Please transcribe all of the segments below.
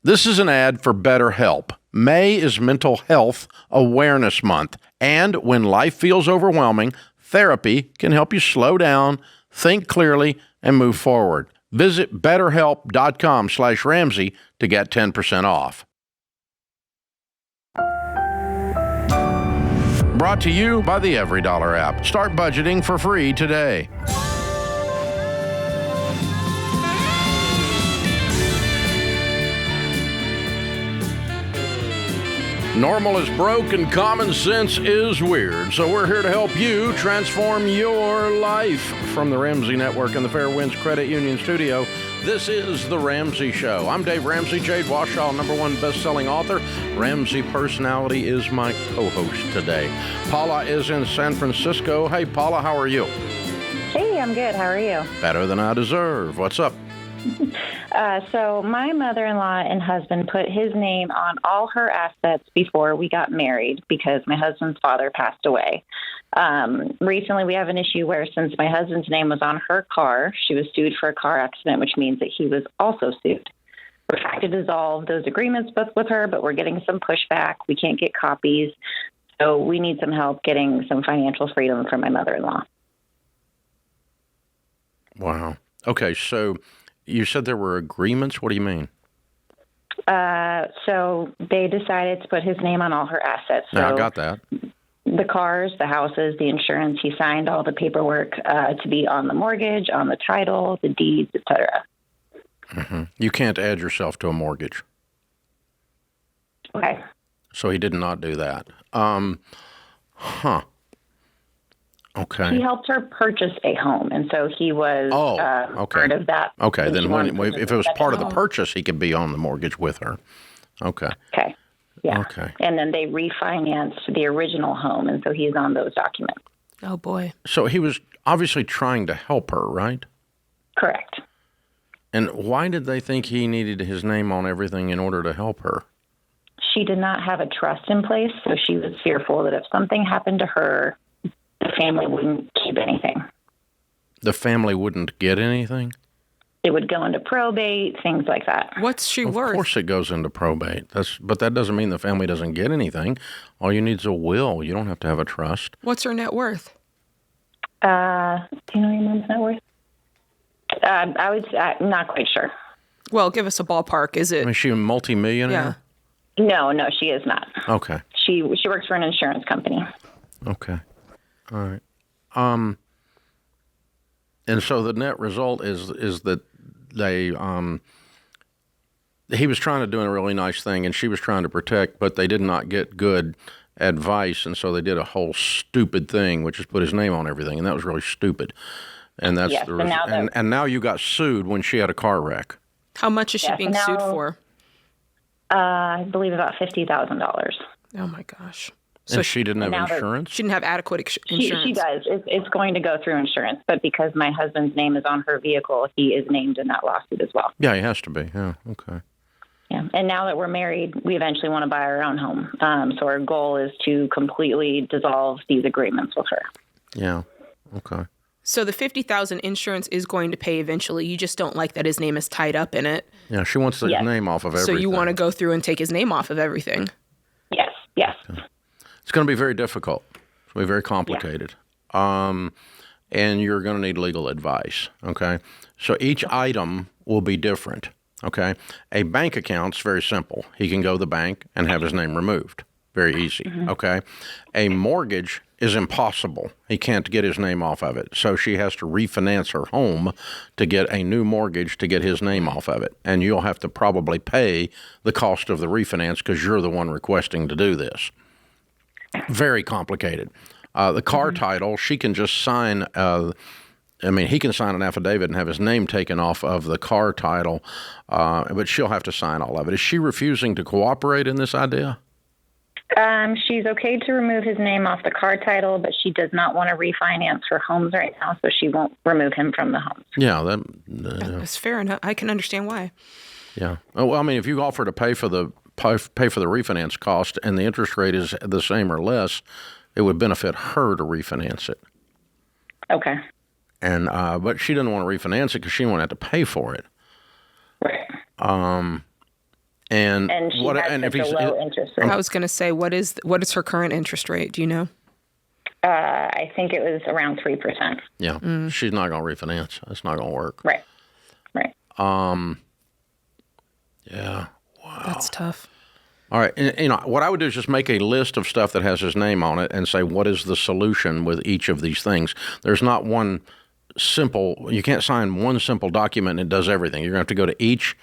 This is an ad for BetterHelp. May is Mental Health Awareness Month, and when life feels overwhelming, therapy can help you slow down, think clearly, and move forward. Visit BetterHelp.com/Ramsey to get 10% off. Brought to you by the EveryDollar app. Start budgeting for free today. Normal is broke and common sense is weird. So we're here to help you transform your life. From the Ramsey Network and the Fairwinds Credit Union studio, this is The Ramsey Show. I'm Dave Ramsey, Jade Warshaw, #1 best-selling author. Ramsey Personality is my co-host today. Paula is in San Francisco. Hey, Paula, how are you? Hey, I'm good. How are you? Better than I deserve. What's up? So my mother-in-law and husband put his name on all her assets before we got married because my husband's father passed away. Recently, we have an issue where since my husband's name was on her car, she was sued for a car accident, which means that he was also sued. We're trying to dissolve those agreements with her, but we're getting some pushback. We can't get copies. So we need some help getting some financial freedom for my mother-in-law. Wow. Okay, so you said there were agreements. What do you mean? So they decided to put his name on all her assets. So I got that. The cars, the houses, the insurance, he signed all the paperwork to be on the mortgage, on the title, the deeds, etc. Mm-hmm. You can't add yourself to a mortgage. Okay. So he did not do that. Okay. He helped her purchase a home, and so he was part of that. Okay, then if it was part of the purchase, he could be on the mortgage with her. Okay. Okay. Yeah. Okay. And then they refinanced the original home, and so he's on those documents. Oh, boy. So he was obviously trying to help her, right? Correct. And why did they think he needed his name on everything in order to help her? She did not have a trust in place, so she was fearful that if something happened to her, the family wouldn't keep anything. The family wouldn't get anything? It would go into probate, things like that. What's she worth? Of course it goes into probate. But that doesn't mean the family doesn't get anything. All you need is a will. You don't have to have a trust. What's her net worth? Do you know your mom's net worth? I'm not quite sure. Well, give us a ballpark. Is it? Is she a multimillionaire? Yeah. No, she is not. Okay. She works for an insurance company. Okay. All right. And so the net result is that he was trying to do a really nice thing and she was trying to protect, but they did not get good advice, and so they did a whole stupid thing, which is put his name on everything, and that was really stupid. And that's and now you got sued when she had a car wreck. How much is she being sued for? I believe about $50,000. Oh my gosh. So she didn't have insurance? She didn't have adequate insurance. She does. It's going to go through insurance, but because my husband's name is on her vehicle, he is named in that lawsuit as well. Yeah, he has to be. Yeah, okay. Yeah, and now that we're married, we eventually want to buy our own home. So our goal is to completely dissolve these agreements with her. Yeah, okay. So the $50,000 insurance is going to pay eventually. You just don't like that his name is tied up in it. Yeah, she wants his name off of everything. So you want to go through and take his name off of everything. Yes. Okay. It's going to be very difficult. It's going to be very complicated. Yeah. And you're going to need legal advice, okay? So each item will be different, okay? A bank account's very simple. He can go to the bank and have his name removed. Very easy, okay? A mortgage is impossible. He can't get his name off of it. So she has to refinance her home to get a new mortgage to get his name off of it. And you'll have to probably pay the cost of the refinance because you're the one requesting to do this. Very complicated. The car title, she can just sign, he can sign an affidavit and have his name taken off of the car title, but she'll have to sign all of it. Is she refusing to cooperate in this idea? She's okay to remove his name off the car title, but she does not want to refinance her homes right now, so she won't remove him from the homes. Yeah, that's fair enough. I can understand why. Yeah. Well, if you offer to pay for the refinance cost and the interest rate is the same or less, it would benefit her to refinance it. Okay. And but she didn't want to refinance it because she won't have to pay for it. Right. And she what? has And such if a he's low interest rate. I was going to say, what is her current interest rate? Do you know? I think it was around 3%. yeah, she's not going to refinance. That's not going to work. Right. Yeah. That's tough. All right. And, what I would do is just make a list of stuff that has his name on it and say, what is the solution with each of these things? There's not one simple, you can't sign one simple document and it does everything. You're going to have to go to each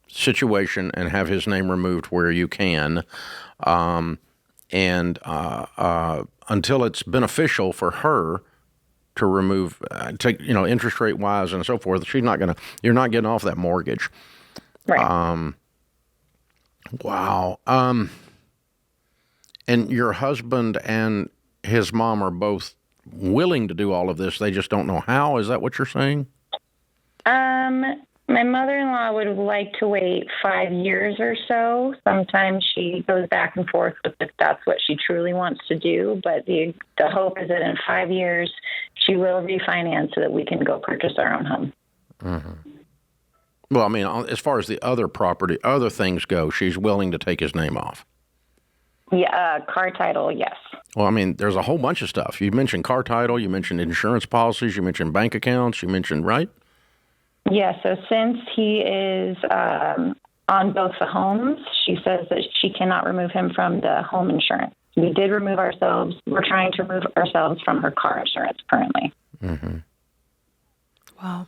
situation and have his name removed where you can. Until it's beneficial for her to remove, interest rate wise and so forth, you're not getting off that mortgage. Right. Wow. And your husband and his mom are both willing to do all of this. They just don't know how. Is that what you're saying? My mother-in-law would like to wait 5 years or so. Sometimes she goes back and forth with if that's what she truly wants to do. But the hope is that in 5 years, she will refinance so that we can go purchase our own home. Mm-hmm. Well, I mean, as far as the other property, other things go, she's willing to take his name off. Yeah, car title, yes. Well, I mean, there's a whole bunch of stuff. You mentioned car title, you mentioned insurance policies, you mentioned bank accounts, you mentioned, right? Yeah, so since he is on both the homes, she says that she cannot remove him from the home insurance. We did remove ourselves. We're trying to remove ourselves from her car insurance currently. Mm-hmm. Wow.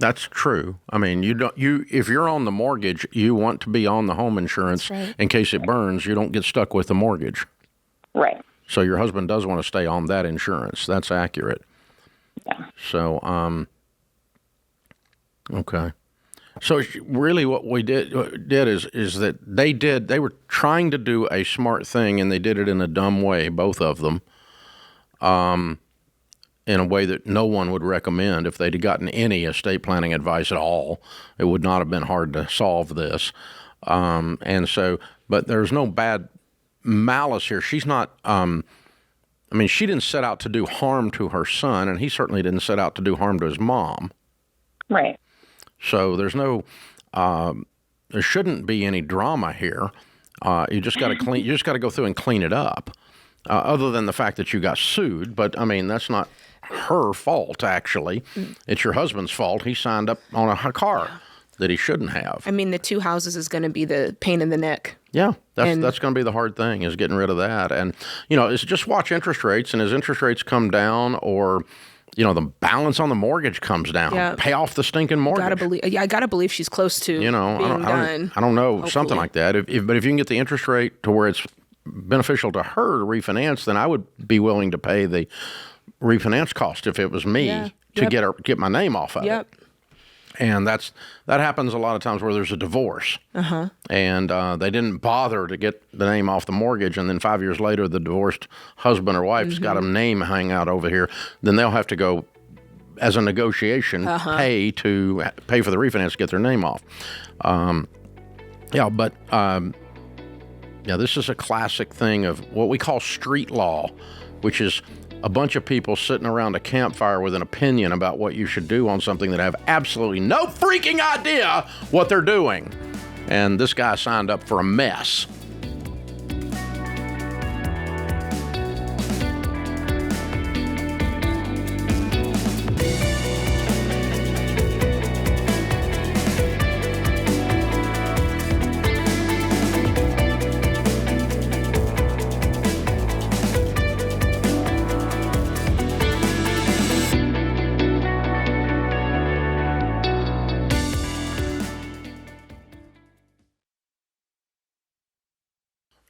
That's true. I mean, if you're on the mortgage, you want to be on the home insurance in case it burns. You don't get stuck with the mortgage. Right. So your husband does want to stay on that insurance. That's accurate. Yeah. So, okay. So really, what we did is that they were trying to do a smart thing, and they did it in a dumb way, both of them. In a way that no one would recommend. If they'd gotten any estate planning advice at all, it would not have been hard to solve this. But there's no bad malice here. She's not, she didn't set out to do harm to her son, and he certainly didn't set out to do harm to his mom. Right. So there's no, there shouldn't be any drama here. You just got to go through and clean it up. Other than the fact that you got sued, but I mean, that's not her fault, actually. It's your husband's fault. He signed up on a car that he shouldn't have. I mean, the two houses is going to be the pain in the neck. Yeah, that's going to be the hard thing, is getting rid of that. And, it's just watch interest rates, and as interest rates come down or, the balance on the mortgage comes down, pay off the stinking mortgage. I got to believe she's close to being done. I don't know, hopefully. Something like that. But if you can get the interest rate to where it's beneficial to her to refinance, then I would be willing to pay the refinance cost if it was me to get my name off of it. And that happens a lot of times where there's a divorce, and they didn't bother to get the name off the mortgage, and then 5 years later the divorced husband or wife's got a name hang out over here. Then they'll have to go as a negotiation pay for the refinance to get their name off. This is a classic thing of what we call street law, which is a bunch of people sitting around a campfire with an opinion about what you should do on something that have absolutely no freaking idea what they're doing. And this guy signed up for a mess.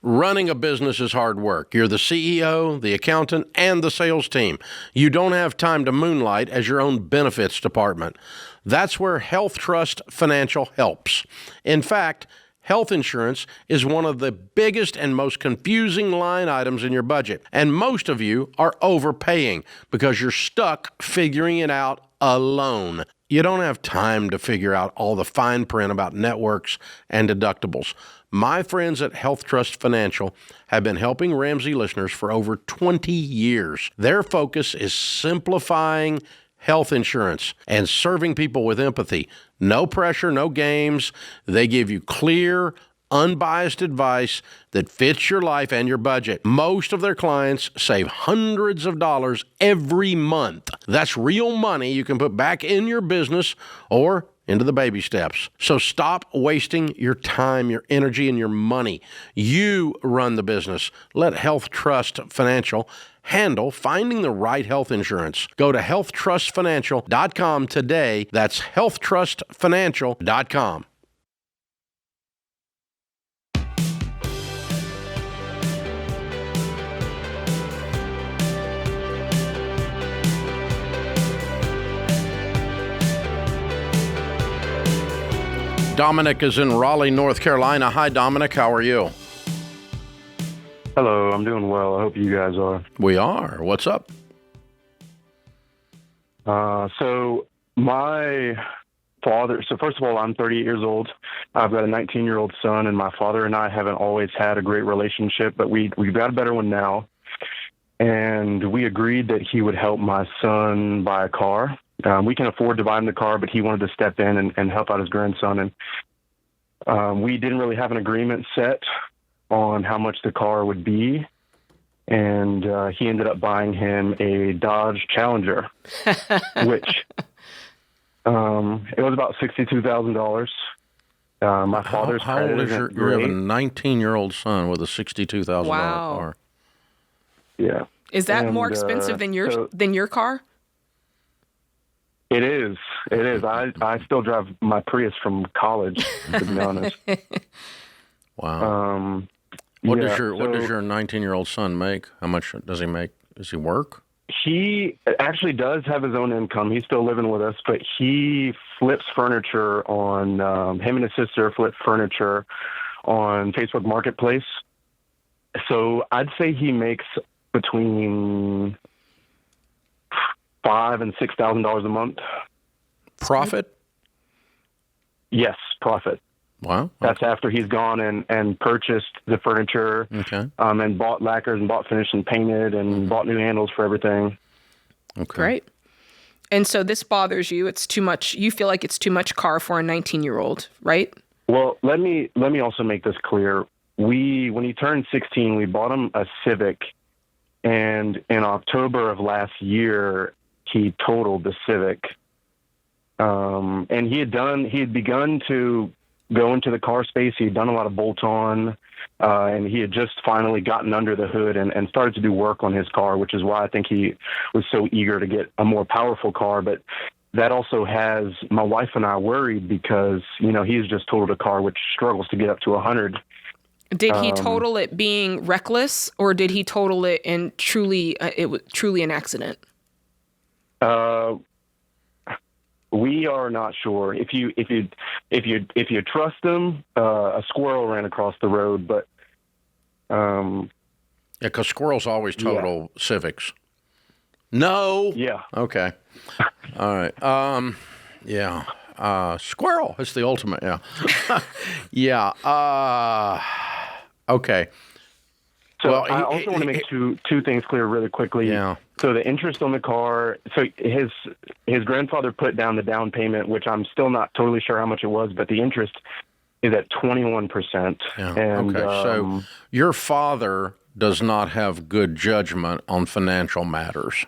Running a business is hard work. You're the CEO, the accountant, and the sales team. You don't have time to moonlight as your own benefits department. That's where Health Trust Financial helps. In fact, health insurance is one of the biggest and most confusing line items in your budget. And most of you are overpaying because you're stuck figuring it out alone. You don't have time to figure out all the fine print about networks and deductibles. My friends at Health Trust Financial have been helping Ramsey listeners for over 20 years. Their focus is simplifying health insurance and serving people with empathy. No pressure, no games. They give you clear, unbiased advice that fits your life and your budget. Most of their clients save hundreds of dollars every month. That's real money you can put back in your business or into the baby steps. So stop wasting your time, your energy, and your money. You run the business. Let Health Trust Financial handle finding the right health insurance. Go to healthtrustfinancial.com today. That's healthtrustfinancial.com. Dominic is in Raleigh, North Carolina. Hi, Dominic. How are you? Hello, I'm doing well. I hope you guys are. We are. What's up? So first of all, I'm 38 years old. I've got a 19-year-old son, and my father and I haven't always had a great relationship, but we've got a better one now. And we agreed that he would help my son buy a car. We can afford to buy him the car, but he wanted to step in and help out his grandson. And we didn't really have an agreement set on how much the car would be. And he ended up buying him a Dodge Challenger, which it was about $62,000. My father's how old is you have a 19-year-old son with a $62,000 car. Yeah. Is that more expensive than your car? It is. It is. I still drive my Prius from college, to be honest. Wow. What does your 19-year-old son make? How much does he make? Does he work? He actually does have his own income. He's still living with us, but he flips furniture on him and his sister flip furniture on Facebook Marketplace. So I'd say he makes between $5,000 and $6,000 a month. Profit? Yes, profit. Wow. Okay. That's after he's gone and purchased the furniture, and bought lacquers and bought finished and painted and bought new handles for everything. Okay. Great. And so this bothers you. It's too much. You feel like it's too much car for a 19-year-old, right? Well, let me also make this clear. When he turned 16, we bought him a Civic, and in October of last year, he totaled the Civic. And he had begun to go into the car space. He had done a lot of bolt-on, and he had just finally gotten under the hood and started to do work on his car, which is why I think he was so eager to get a more powerful car. But that also has my wife and I worried because, he's just totaled a car which struggles to get up to 100. Did he total it being reckless, or did he total it in it was truly an accident? We are not sure. If you trust him, a squirrel ran across the road, but because squirrels always total Civics. No. Yeah. Okay. All right. Squirrel. It's the ultimate. Yeah. Yeah. Okay. So I also want to make two things clear really quickly. Yeah. So the interest on the car, so his grandfather put down the down payment, which I'm still not totally sure how much it was, but the interest is at 21%. Yeah. And, okay. So your father does not have good judgment on financial matters.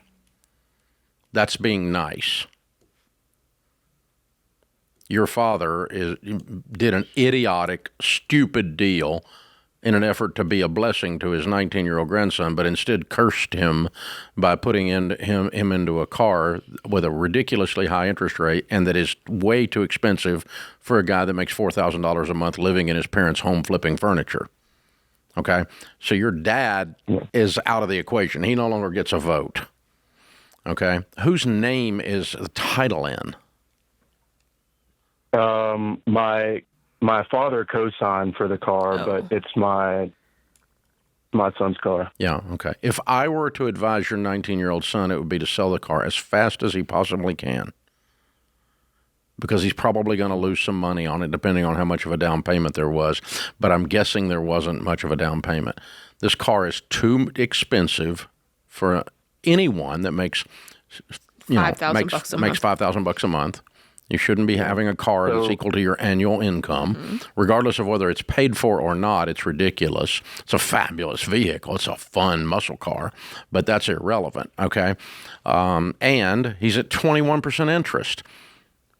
That's being nice. Your father did an idiotic, stupid deal in an effort to be a blessing to his 19-year-old grandson, but instead cursed him by putting him into a car with a ridiculously high interest rate and that is way too expensive for a guy that makes $4,000 a month living in his parents' home flipping furniture. Okay? So your dad is out of the equation. He no longer gets a vote. Okay? Whose name is the title in? My father co-signed for the car, but it's my son's car. Yeah, okay. If I were to advise your 19-year-old son, it would be to sell the car as fast as he possibly can, because he's probably going to lose some money on it, depending on how much of a down payment there was. But I'm guessing there wasn't much of a down payment. This car is too expensive for anyone that makes $5,000 a month. Makes $5,000 a month. You shouldn't be having a car that's equal to your annual income, regardless of whether it's paid for or not. It's ridiculous. It's a fabulous vehicle. It's a fun muscle car, but that's irrelevant. Okay, and he's at 21% interest.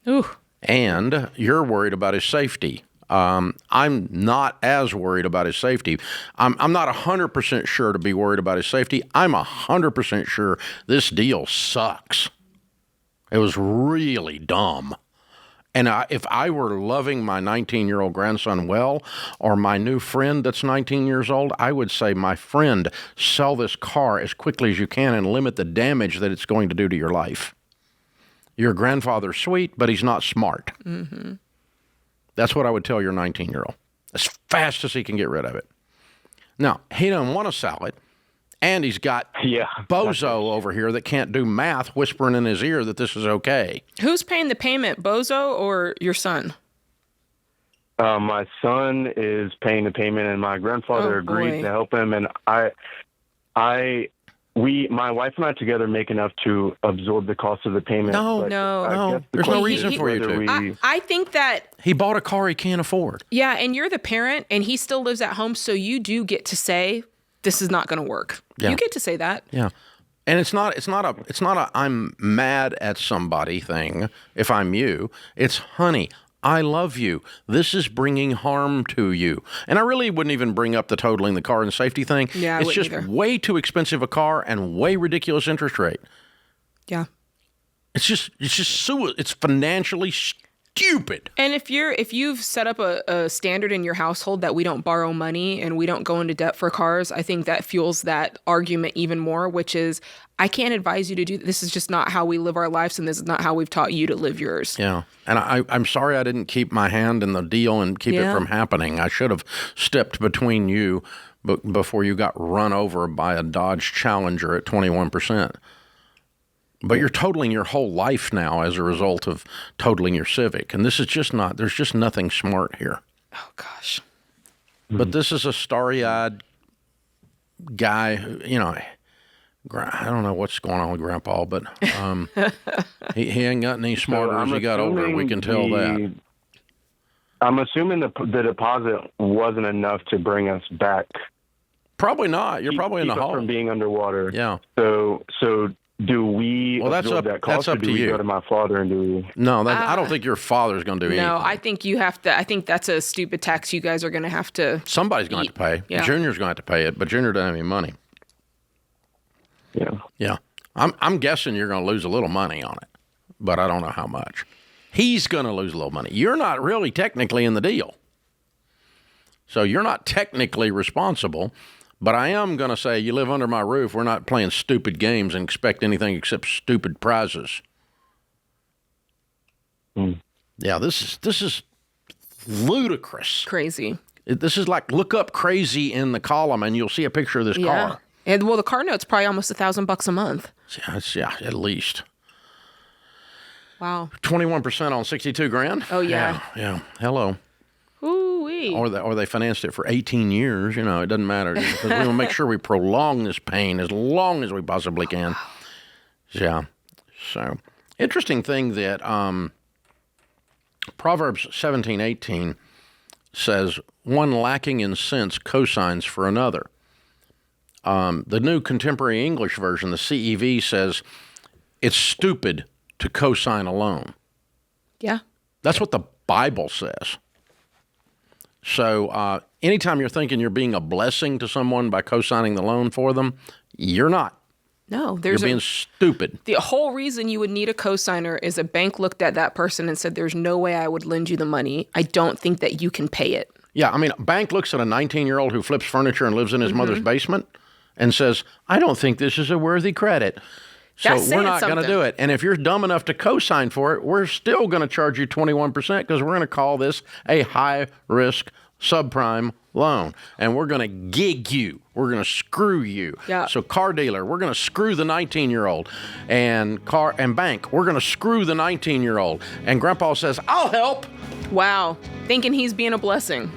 Ooh. And you're worried about his safety. I'm not as worried about his safety. I'm not 100% sure to be worried about his safety. I'm 100% sure this deal sucks. It was really dumb. And if I were loving my 19-year-old grandson well, or my new friend that's 19 years old, I would say, my friend, sell this car as quickly as you can and limit the damage that it's going to do to your life. Your grandfather's sweet, but he's not smart. Mm-hmm. That's what I would tell your 19-year-old, as fast as he can get rid of it. Now, he doesn't want to sell it. And he's got Bozo over here that can't do math whispering in his ear that this is okay. Who's paying the payment, Bozo or your son? My son is paying the payment, and my grandfather agreed to help him. And my wife and I together make enough to absorb the cost of the payment. No. There's no reason for you to. I think that he bought a car he can't afford. Yeah, and you're the parent, and he still lives at home, so you do get to say, this is not going to work. Yeah. You get to say that. Yeah. And it's not a I'm mad at somebody thing if I'm you. It's, honey, I love you. This is bringing harm to you. And I really wouldn't even bring up the totaling the car and safety thing. Yeah, it's just way too expensive a car and way ridiculous interest rate. Yeah. It's financially stupid. And if you've set up a standard in your household that we don't borrow money and we don't go into debt for cars, I think that fuels that argument even more, which is, I can't advise you to do this. Is just not how we live our lives, and this is not how we've taught you to live yours. Yeah. And I'm sorry I didn't keep my hand in the deal and keep it from happening. I should have stepped between you before you got run over by a Dodge Challenger at 21%. But you're totaling your whole life now as a result of totaling your Civic. And this is just not, there's just nothing smart here. Oh, gosh. But this is a starry-eyed guy who, I don't know what's going on with Grandpa, but he ain't gotten any smarter as he got older. We can tell that. I'm assuming the deposit wasn't enough to bring us back. Probably not. You're probably in the hole. From being underwater. Yeah. So do we absorb that cost, that's up or do to we you. Go to my father and do we? No, I don't think your father's going to do anything. No, I think you have to. I think that's a stupid tax you guys are going to have to. Somebody's going to pay. Yeah. Junior's going to have to pay it, but Junior doesn't have any money. Yeah. Yeah. I'm guessing you're going to lose a little money on it, but I don't know how much. He's going to lose a little money. You're not really technically in the deal. So you're not technically responsible. But I am going to say, you live under my roof. We're not playing stupid games and expect anything except stupid prizes. Yeah, this is ludicrous. Crazy. This is like, look up crazy in the column and you'll see a picture of this car. And the car note's probably almost $1,000 a month. Yeah, at least. Wow. 21% on 62 grand. Oh yeah. Yeah. Hello. Ooh-wee. Or they financed it for 18 years. It doesn't matter. Because we want to make sure we prolong this pain as long as we possibly can. Yeah. So, interesting thing that Proverbs 17:18 says, one lacking in sense cosigns for another. The New Contemporary English Version, the CEV, says, it's stupid to cosign a loan. Yeah. That's what the Bible says. So anytime you're thinking you're being a blessing to someone by co-signing the loan for them, you're not. No, you're being stupid. The whole reason you would need a co-signer is a bank looked at that person and said, there's no way I would lend you the money. I don't think that you can pay it. Yeah, I mean, a bank looks at a 19-year-old who flips furniture and lives in his mother's basement and says, I don't think this is a worthy credit. So we're not going to do it. And if you're dumb enough to co-sign for it, we're still going to charge you 21% because we're going to call this a high-risk subprime loan. And we're going to gig you. We're going to screw you. Yeah. So car dealer, we're going to screw the 19-year-old. And bank, we're going to screw the 19-year-old. And Grandpa says, I'll help. Wow. Thinking he's being a blessing.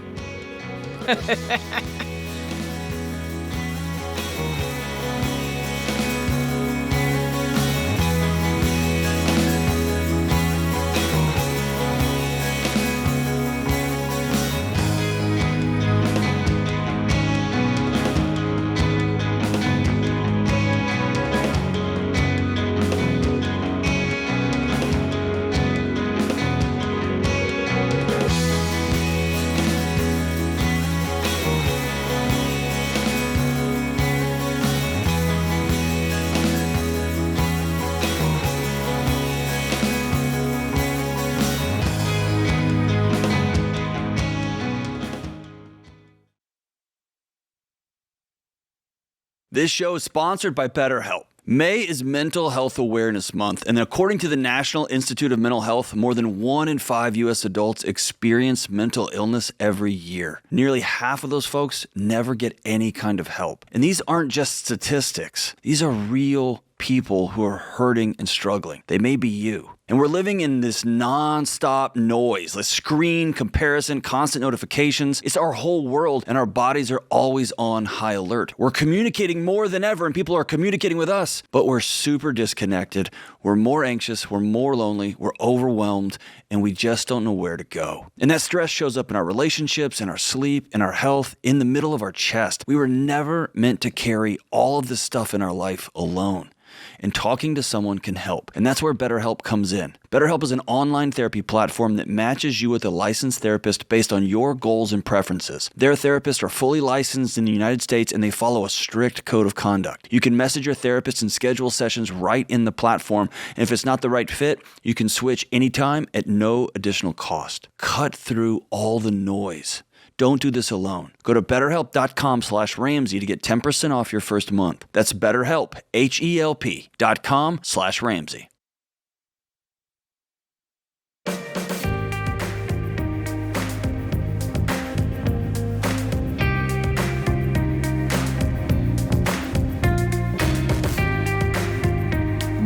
This show is sponsored by BetterHelp. May is Mental Health Awareness Month, and according to the National Institute of Mental Health, more than 1 in 5 U.S. adults experience mental illness every year. Nearly half of those folks never get any kind of help. And these aren't just statistics. These are real people who are hurting and struggling. They may be you. And we're living in this non-stop noise, like screen, comparison, constant notifications. It's our whole world, and our bodies are always on high alert. We're communicating more than ever, and people are communicating with us, but we're super disconnected. We're more anxious, we're more lonely, we're overwhelmed, and we just don't know where to go. And that stress shows up in our relationships, in our sleep, in our health, in the middle of our chest. We were never meant to carry all of this stuff in our life alone. And talking to someone can help. And that's where BetterHelp comes in. BetterHelp is an online therapy platform that matches you with a licensed therapist based on your goals and preferences. Their therapists are fully licensed in the United States, and they follow a strict code of conduct. You can message your therapist and schedule sessions right in the platform. And if it's not the right fit, you can switch anytime at no additional cost. Cut through all the noise. Don't do this alone. Go to BetterHelp.com/Ramsey to get 10% off your first month. That's BetterHelp, HELP.com/Ramsey.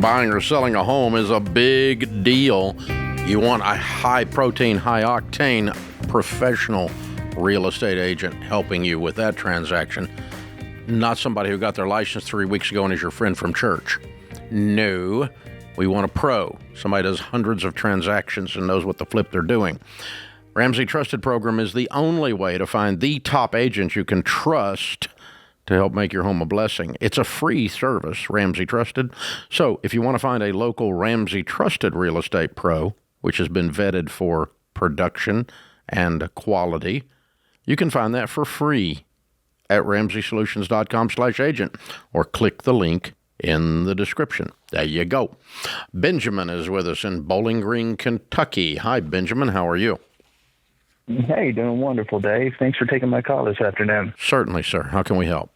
Buying or selling a home is a big deal. You want a high protein, high octane professional real estate agent helping you with that transaction, not somebody who got their license 3 weeks ago and is your friend from church. No, we want a pro, somebody does hundreds of transactions and knows what the flip they're doing. Ramsey Trusted Program is the only way to find the top agent you can trust to help make your home a blessing. It's a free service, Ramsey Trusted. So if you want to find a local Ramsey Trusted real estate pro, which has been vetted for production and quality, you can find that for free at RamseySolutions.com/agent or click the link in the description. There you go. Benjamin is with us in Bowling Green, Kentucky. Hi, Benjamin. How are you? Hey, doing wonderful, Dave. Thanks for taking my call this afternoon. Certainly, sir. How can we help?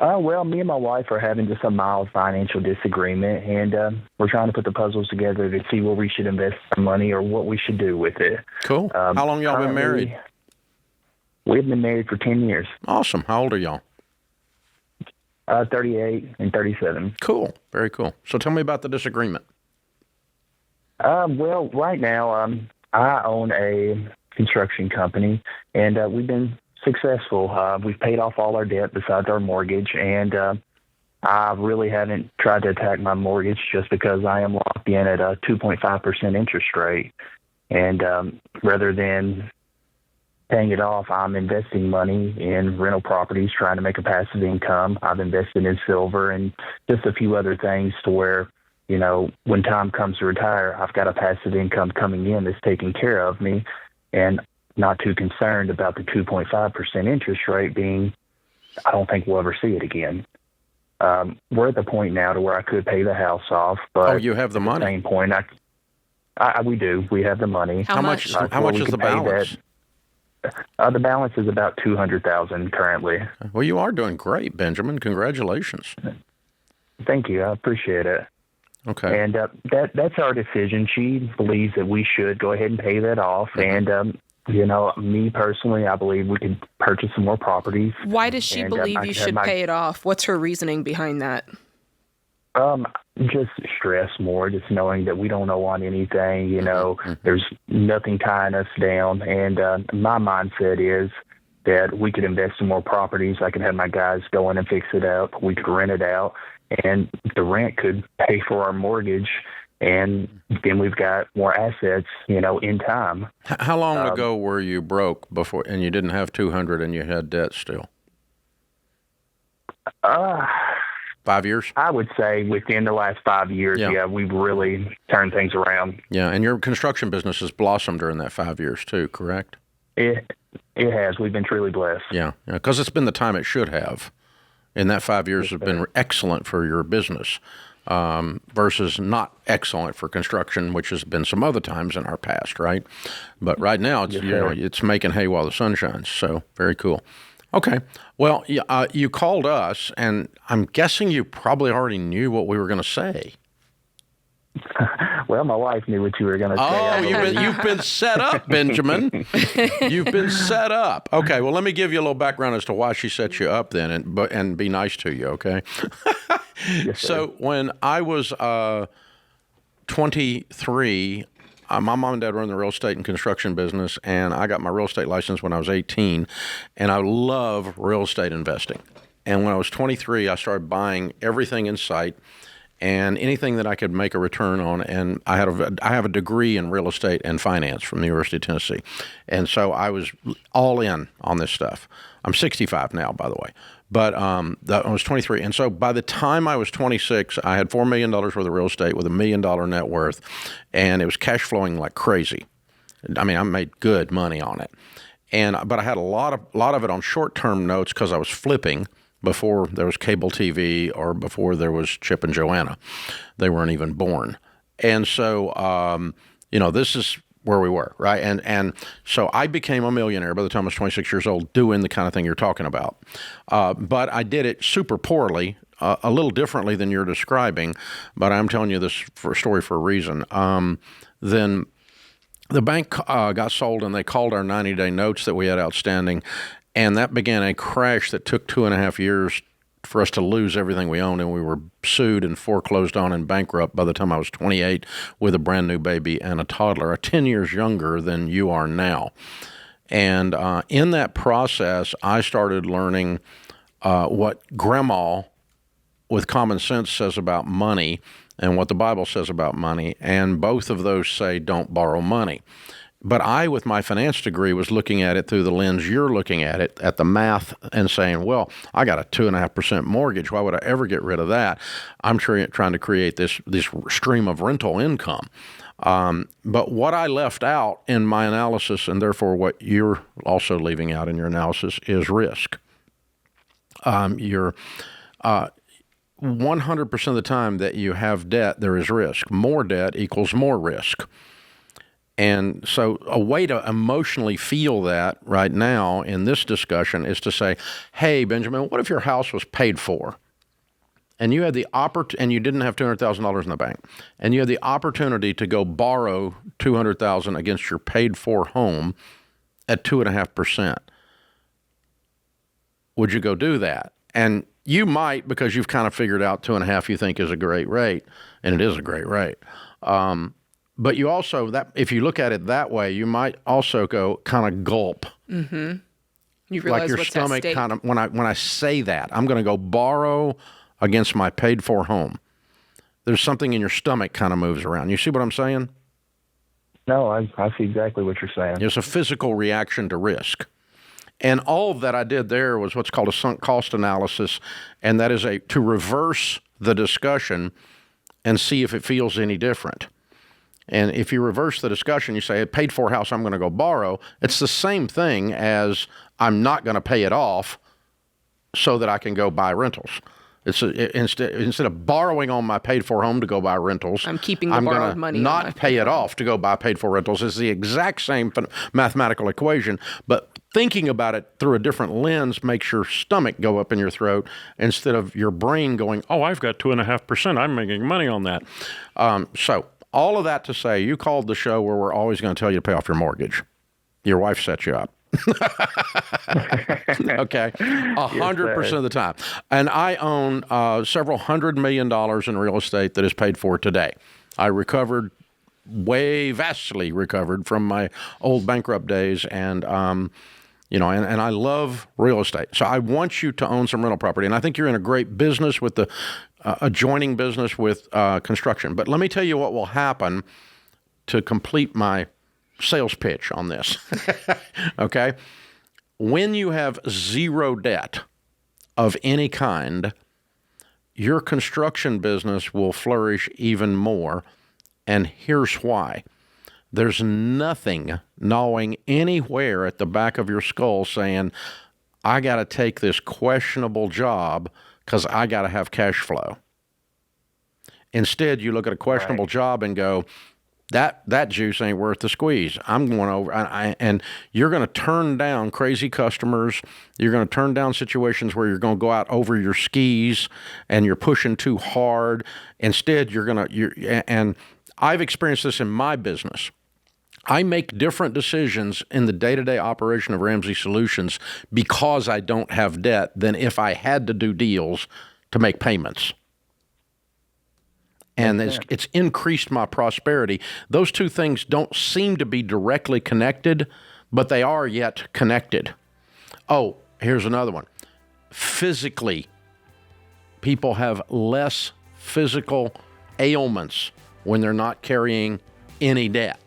Well, me and my wife are having just a mild financial disagreement, and we're trying to put the puzzles together to see where we should invest our money or what we should do with it. Cool. How long y'all been married? We've been married for 10 years. Awesome. How old are y'all? 38 and 37. Cool. Very cool. So tell me about the disagreement. Well, right now, I own a construction company, and we've been successful. We've paid off all our debt besides our mortgage, and I really haven't tried to attack my mortgage just because I am locked in at a 2.5% interest rate. And rather than paying it off, I'm investing money in rental properties, trying to make a passive income. I've invested in silver and just a few other things to where, you know, when time comes to retire, I've got a passive income coming in that's taking care of me, and not too concerned about the 2.5% interest rate being, I don't think we'll ever see it again. We're at the point now to where I could pay the house off, but you have the money. At the same point, we do. We have the money. How much? How much is the balance? The balance is about $200,000 currently. Well, you are doing great, Benjamin. Congratulations. Thank you. I appreciate it. Okay. And that's our decision. She believes that we should go ahead and pay that off. Mm-hmm. And, you know, me personally, I believe we could purchase some more properties. Why does she believe you should pay it off? What's her reasoning behind that? Just stress more, just knowing that we don't owe on anything, you know, there's nothing tying us down. And my mindset is that we could invest in more properties. I could have my guys go in and fix it up. We could rent it out, and the rent could pay for our mortgage. And then we've got more assets, you know, in time. How long ago were you broke before, and you didn't have 200 and you had debt still? 5 years? I would say within the last 5 years, yeah, we've really turned things around. Yeah, and your construction business has blossomed during that 5 years too, correct? It has. We've been truly blessed. Yeah, because it's been the time it should have. And that 5 years has been excellent for your business versus not excellent for construction, which has been some other times in our past, right? But right now, it's, it's making hay while the sun shines, so very cool. Okay. Well, you called us, and I'm guessing you probably already knew what we were going to say. Well, my wife knew what you were going to say. Oh, you've been set up, Benjamin. You've been set up. Okay. Well, let me give you a little background as to why she set you up then, and be nice to you. Okay. Yes, sir. So when I was 23. My mom and dad run the real estate and construction business, and I got my real estate license when I was 18, and I love real estate investing. And when I was 23, I started buying everything in sight and anything that I could make a return on. And I have a degree in real estate and finance from the University of Tennessee. And so I was all in on this stuff. I'm 65 now, by the way. But I was 23. And so by the time I was 26, I had $4 million worth of real estate with $1 million net worth, and it was cash flowing like crazy. I mean, I made good money on it. But I had a lot of it on short-term notes because I was flipping before there was cable TV or before there was Chip and Joanna. They weren't even born. And so, this is where we were, right? And so I became a millionaire by the time I was 26 years old doing the kind of thing you're talking about. But I did it super poorly, a little differently than you're describing, but I'm telling you this story for a reason. Then the bank got sold, and they called our 90-day notes that we had outstanding, and that began a crash that took 2.5 years for us to lose everything we owned, and we were sued and foreclosed on and bankrupt by the time I was 28 with a brand new baby and a toddler, 10 years younger than you are now. And in that process, I started learning what grandma with common sense says about money and what the Bible says about money, and both of those say don't borrow money. But I, with my finance degree, was looking at it through the lens you're looking at it, at the math, and saying, well, I got a 2.5% mortgage. Why would I ever get rid of that? I'm trying to create this stream of rental income. But what I left out in my analysis, and therefore what you're also leaving out in your analysis, is risk. You're 100% of the time that you have debt, there is risk. More debt equals more risk. And so a way to emotionally feel that right now in this discussion is to say, hey, Benjamin, what if your house was paid for? And you had the and you didn't have $200,000 in the bank, and you had the opportunity to go borrow $200,000 against your paid-for home at 2.5%. Would you go do that? And you might, because you've kind of figured out 2.5% you think is a great rate, and it is a great rate. But you also, if you look at it that way, you might also go kind of gulp. Mm-hmm. You realize like your what's stomach at stake. kind of, when I say that, I'm going to go borrow against my paid-for home. There's something in your stomach kind of moves around. You see what I'm saying? No, I see exactly what you're saying. It's a physical reaction to risk. And all of that I did there was what's called a sunk cost analysis, and that is to reverse the discussion and see if it feels any different. And if you reverse the discussion, you say, a paid-for house, I'm going to go borrow. It's the same thing as I'm not going to pay it off so that I can go buy rentals. Instead of borrowing on my paid-for home to go buy rentals, I'm keeping the borrowed money. I'm going to not pay it off to go buy paid-for rentals. It's the exact same mathematical equation, but thinking about it through a different lens makes your stomach go up in your throat instead of your brain going, oh, I've got 2.5%. I'm making money on that. So all of that to say, you called the show where we're always going to tell you to pay off your mortgage. Your wife set you up. Okay, 100% of the time. And I own several $100 million in real estate that is paid for today. I vastly recovered from my old bankrupt days, and and I love real estate. So I want you to own some rental property, and I think you're in a great business with the adjoining business with construction. But let me tell you what will happen to complete my sales pitch on this. Okay? When you have zero debt of any kind, your construction business will flourish even more. And here's why. There's nothing gnawing anywhere at the back of your skull saying, I got to take this questionable job because I got to have cash flow. Instead, you look at a questionable job and go, that juice ain't worth the squeeze. I'm going over, and you're going to turn down crazy customers. You're going to turn down situations where you're going to go out over your skis and you're pushing too hard. Instead, and I've experienced this in my business. I make different decisions in the day-to-day operation of Ramsey Solutions because I don't have debt than if I had to do deals to make payments. And it's increased my prosperity. Those two things don't seem to be directly connected, but they are yet connected. Oh, here's another one. Physically, people have less physical ailments when they're not carrying any debt.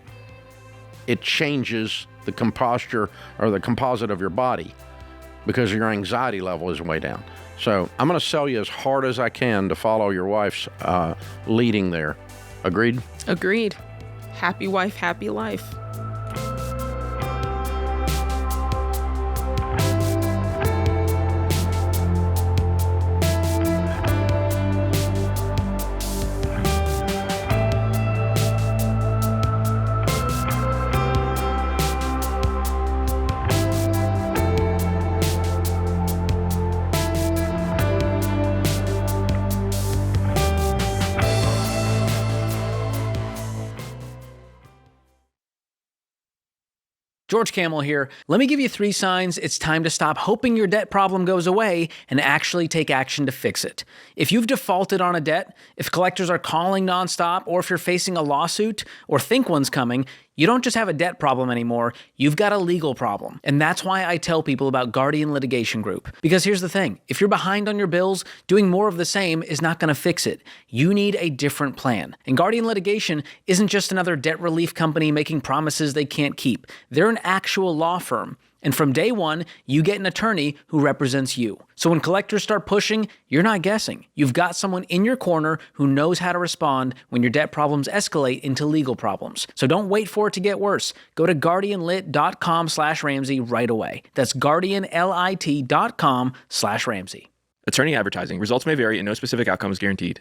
It changes the composture or the composite of your body because your anxiety level is way down. So I'm going to sell you as hard as I can to follow your wife's leading there. Agreed? Agreed. Happy wife, happy life. George Camel here. Let me give you 3 signs it's time to stop hoping your debt problem goes away and actually take action to fix it. If you've defaulted on a debt, if collectors are calling nonstop, or if you're facing a lawsuit or think one's coming, you don't just have a debt problem anymore, you've got a legal problem. And that's why I tell people about Guardian Litigation Group. Because here's the thing, if you're behind on your bills, doing more of the same is not going to fix it. You need a different plan. And Guardian Litigation isn't just another debt relief company making promises they can't keep. They're an actual law firm. And from day one, you get an attorney who represents you. So when collectors start pushing, you're not guessing. You've got someone in your corner who knows how to respond when your debt problems escalate into legal problems. So don't wait for it to get worse. Go to guardianlit.com/Ramsey right away. That's guardianlit.com/Ramsey. Attorney advertising. Results may vary and no specific outcome is guaranteed.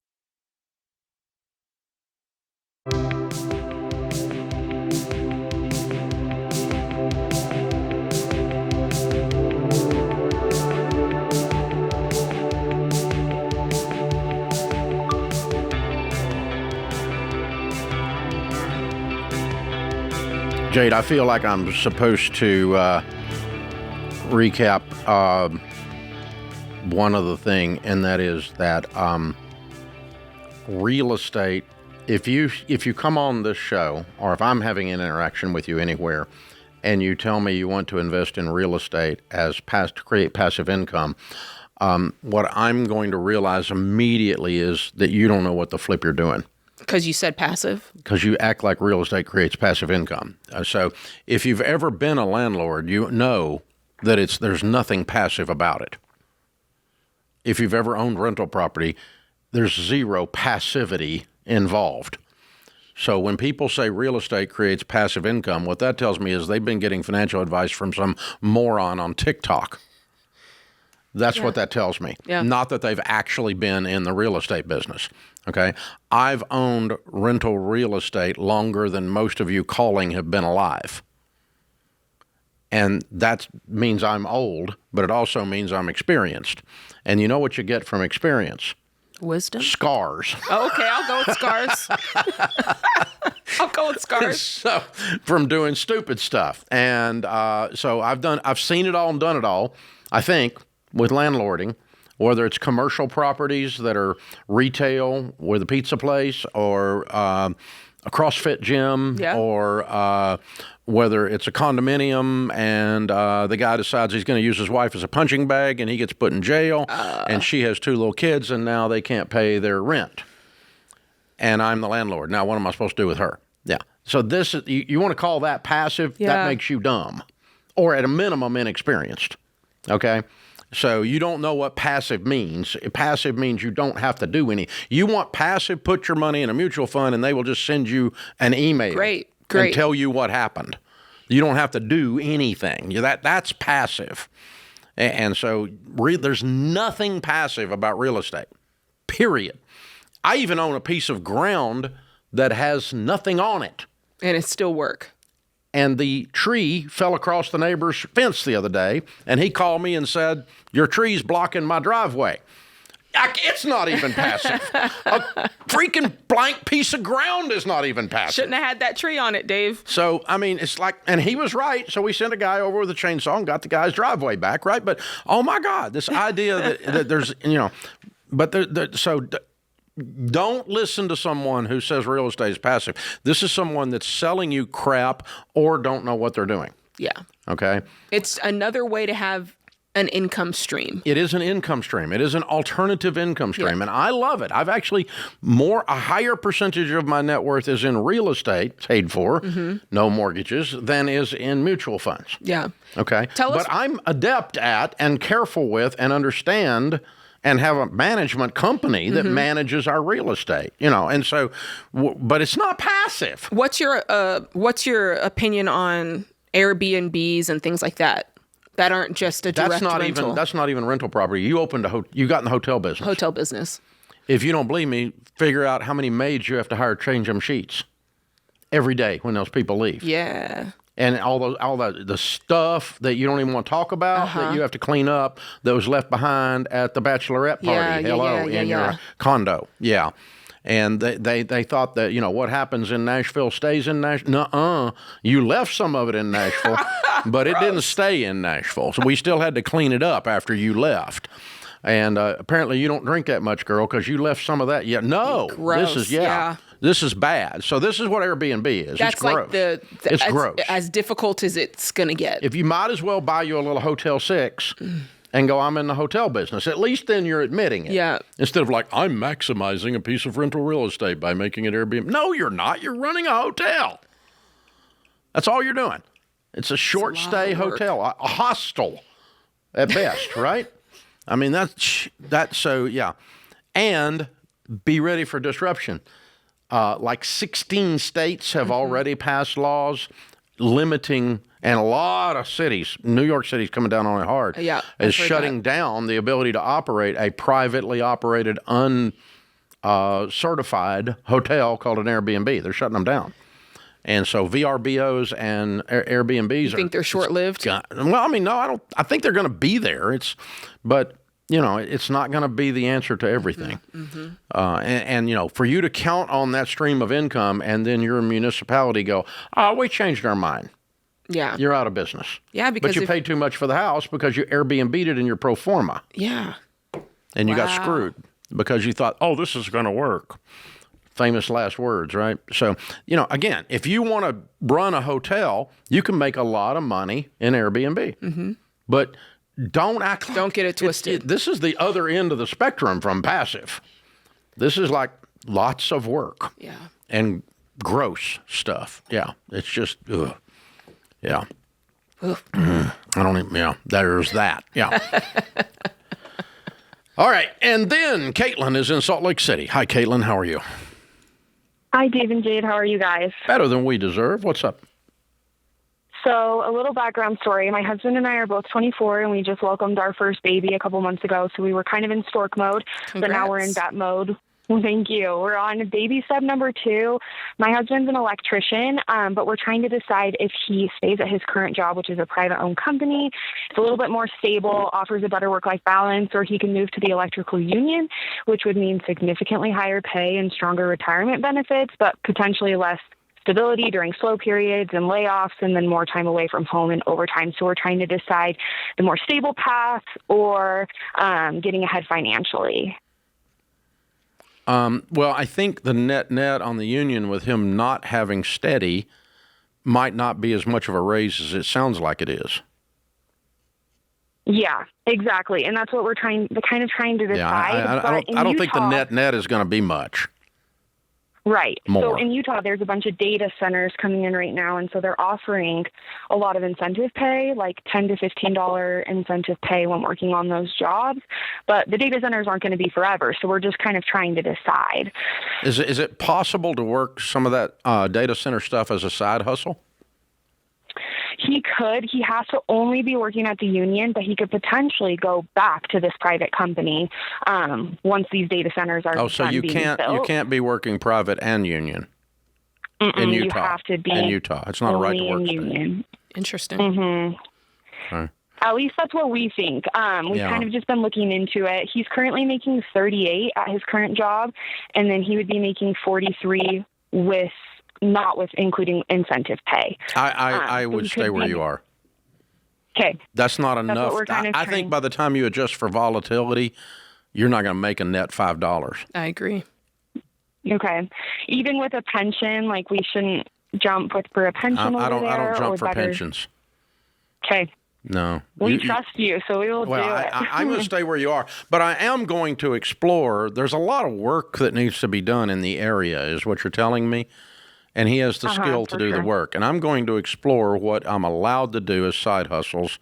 Jade, I feel like I'm supposed to recap one other thing, and that is that real estate, if you come on this show, or if I'm having an interaction with you anywhere, and you tell me you want to invest in real estate to create passive income, what I'm going to realize immediately is that you don't know what the flip you're doing. Because you said passive? Because you act like real estate creates passive income. So if you've ever been a landlord, you know that there's nothing passive about it. If you've ever owned rental property, there's zero passivity involved. So when people say real estate creates passive income, what that tells me is they've been getting financial advice from some moron on TikTok. That's what that tells me. Yeah. Not that they've actually been in the real estate business. Okay. I've owned rental real estate longer than most of you calling have been alive. And that means I'm old, but it also means I'm experienced. And you know what you get from experience? Wisdom? Scars. Oh, okay, I'll go with scars. I'll go with scars. So, from doing stupid stuff. And so I've seen it all and done it all, I think, with landlording, whether it's commercial properties that are retail with a pizza place or a CrossFit gym, or whether it's a condominium and the guy decides he's going to use his wife as a punching bag and he gets put in jail and she has 2 little kids and now they can't pay their rent. And I'm the landlord. Now, what am I supposed to do with her? Yeah. So this is, you want to call that passive? Yeah. That makes you dumb, or at a minimum inexperienced. Okay. So you don't know what passive means. Passive means you don't have to do any. You want passive, put your money in a mutual fund and they will just send you an email. Great. And tell you what happened. You don't have to do anything. That's passive. And so there's nothing passive about real estate, period. I even own a piece of ground that has nothing on it. And it's still work. And the tree fell across the neighbor's fence the other day, and he called me and said, "Your tree's blocking my driveway." It's not even passive. A freaking blank piece of ground is not even passive. Shouldn't have had that tree on it, Dave. So, I mean, it's like, and he was right. So we sent a guy over with a chainsaw and got the guy's driveway back, right? But, oh my God, this idea that there's, but don't listen to someone who says real estate is passive. This is someone that's selling you crap or don't know what they're doing. Yeah. Okay? It's another way to have an income stream. It is an income stream. It is an alternative income stream, Yeah. and I love it. I've actually a higher percentage of my net worth is in real estate, paid for, no mortgages, than is in mutual funds. Yeah. Okay? But I'm adept at and careful with and understand and have a management company that manages our real estate, and so, but it's not passive. What's your opinion on Airbnbs and things like that? That aren't just a direct rental. That's not even rental property. You got in the hotel business. Hotel business. If you don't believe me, figure out how many maids you have to hire to change them sheets every day when those people leave. Yeah. And all the stuff that you don't even want to talk about that you have to clean up that was left behind at the bachelorette party. In your condo. Yeah. And they thought that, what happens in Nashville stays in Nashville. Nuh-uh. You left some of it in Nashville, but it didn't stay in Nashville. So we still had to clean it up after you left. And apparently you don't drink that much, girl, because you left some of that. Yeah, no. Gross. This is bad. So this is what Airbnb is. That's it's gross. Like it's gross. As difficult as it's going to get. If you might as well buy you a little Hotel 6 and go, I'm in the hotel business. At least then you're admitting it. Yeah. Instead of like, I'm maximizing a piece of rental real estate by making it Airbnb. No, you're not. You're running a hotel. That's all you're doing. It's a short stay hotel, a hostel at best, right? I mean, that's so, yeah. And be ready for disruption. Like 16 states have already passed laws limiting, and a lot of cities, New York City's coming down on it hard, is shutting down the ability to operate a privately operated, uncertified hotel called an Airbnb. They're shutting them down. And so VRBOs and Airbnbs you think they're short-lived? Well, I mean, no, I don't. I think they're going to be there. But it's not going to be the answer to everything. And for you to count on that stream of income and then your municipality go, we changed our mind. Yeah. You're out of business. Yeah, because but you paid too much for the house because you Airbnb'd it in your pro forma. Yeah. And you got screwed because you thought, this is going to work. Famous last words, right? So, again, if you want to run a hotel, you can make a lot of money in Airbnb. But don't get it twisted. This is the other end of the spectrum from passive. This is like lots of work. Yeah. And gross stuff. Yeah. It's just, ugh. Yeah. I don't even, there's that. Yeah. All right. And then Caitlin is in Salt Lake City. Hi, Caitlin. How are you? Hi, Dave and Jade. How are you guys? Better than we deserve. What's up? So a little background story. My husband and I are both 24, and we just welcomed our first baby a couple months ago. So we were kind of in stork mode, but now we're in that mode. Well, thank you. We're on baby step number 2. My husband's an electrician, but we're trying to decide if he stays at his current job, which is a private-owned company. It's a little bit more stable, offers a better work-life balance, or he can move to the electrical union, which would mean significantly higher pay and stronger retirement benefits, but potentially less stability during slow periods and layoffs, and then more time away from home and overtime. So we're trying to decide the more stable path or getting ahead financially. Well, I think the net on the union with him not having steady might not be as much of a raise as it sounds like it is. Yeah, exactly. And that's what we're trying to decide. Yeah, I don't think the net is going to be much. Right. More. So in Utah, there's a bunch of data centers coming in right now, and so they're offering a lot of incentive pay, like $10 to $15 incentive pay when working on those jobs. But the data centers aren't going to be forever, so we're just kind of trying to decide. Is it possible to work some of that data center stuff as a side hustle? He could. He has to only be working at the union, but he could potentially go back to this private company once these data centers are so you can't be working private and union. In Utah. You have to be in Utah. It's not a right to work state. union. Interesting. Mm-hmm. Okay. At least that's what we think. We've kind of just been looking into it. He's currently making 38 at his current job, and then he would be making 43 with including incentive pay. I would stay where you are. Okay. That's not That's enough. what we're kind of I think by the time you adjust for volatility, you're not going to make a net $5. I agree. Okay. Even with a pension, like we shouldn't jump for a pension I don't jump for better? pensions. Okay. No. We trust you, so we will do it. I'm going to stay where you are, but I am going to explore. There's a lot of work that needs to be done in the area, is what you're telling me. And he has the skill to do the work. And I'm going to explore what I'm allowed to do as side hustles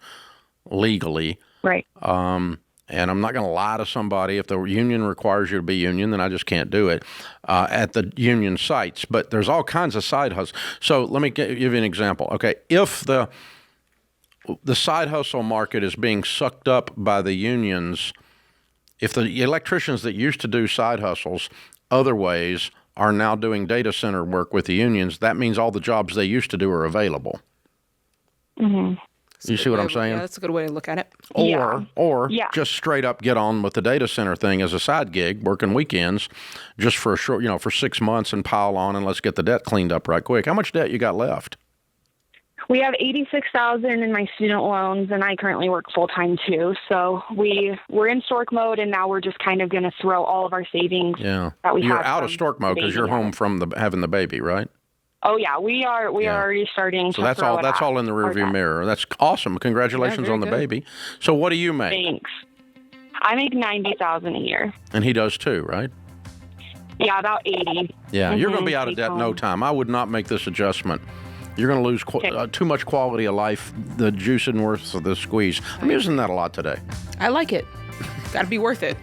legally. Right. And I'm not going to lie to somebody. If the union requires you to be union, then I just can't do it at the union sites. But there's all kinds of side hustles. So let me give you an example. Okay, if the side hustle market is being sucked up by the unions, if the electricians that used to do side hustles other ways are now doing data center work with the unions, that means all the jobs they used to do are available. Mm-hmm. You see what I'm saying? Yeah, that's a good way to look at it. Or just straight up get on with the data center thing as a side gig, working weekends, just for a short, for 6 months and pile on and let's get the debt cleaned up right quick. How much debt you got left? We have $86,000 in my student loans, and I currently work full time too. So we're in stork mode, and now we're just kind of going to throw all of our savings. Yeah, that we you're have out of stork mode because you're home from having the baby, right? Oh yeah, we are already starting. So that's all. That's all in the rearview mirror. That's awesome. Congratulations on the baby. So what do you make? Thanks. I make $90,000 a year. And he does too, right? Yeah, about 80. Yeah, you're going to be out of debt in no time. I would not make this adjustment. You're going to lose too much quality of life, the juice and worth of the squeeze. I'm using that a lot today. I like it. Got to be worth it.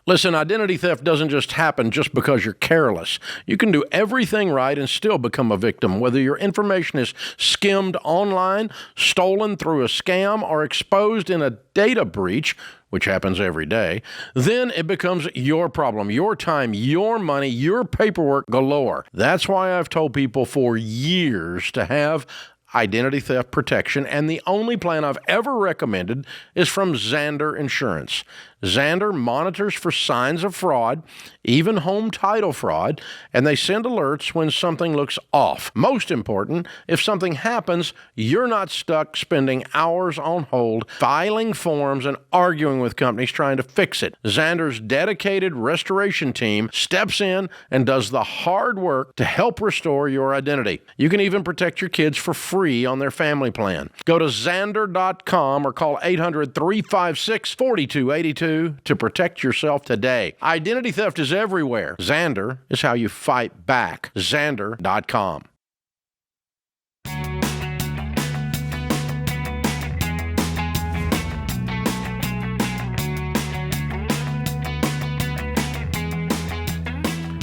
Listen, identity theft doesn't just happen just because you're careless. You can do everything right and still become a victim, whether your information is skimmed online, stolen through a scam, or exposed in a data breach, which happens every day. Then it becomes your problem, your time, your money, your paperwork galore. That's why I've told people for years to have identity theft protection, and the only plan I've ever recommended is from Xander Insurance. Xander monitors for signs of fraud, even home title fraud, and they send alerts when something looks off. Most important, if something happens, you're not stuck spending hours on hold, filing forms, and arguing with companies trying to fix it. Xander's dedicated restoration team steps in and does the hard work to help restore your identity. You can even protect your kids for free on their family plan. Go to Xander.com or call 800-356-4282 to protect yourself today. Identity theft is everywhere. Xander is how you fight back. Xander.com.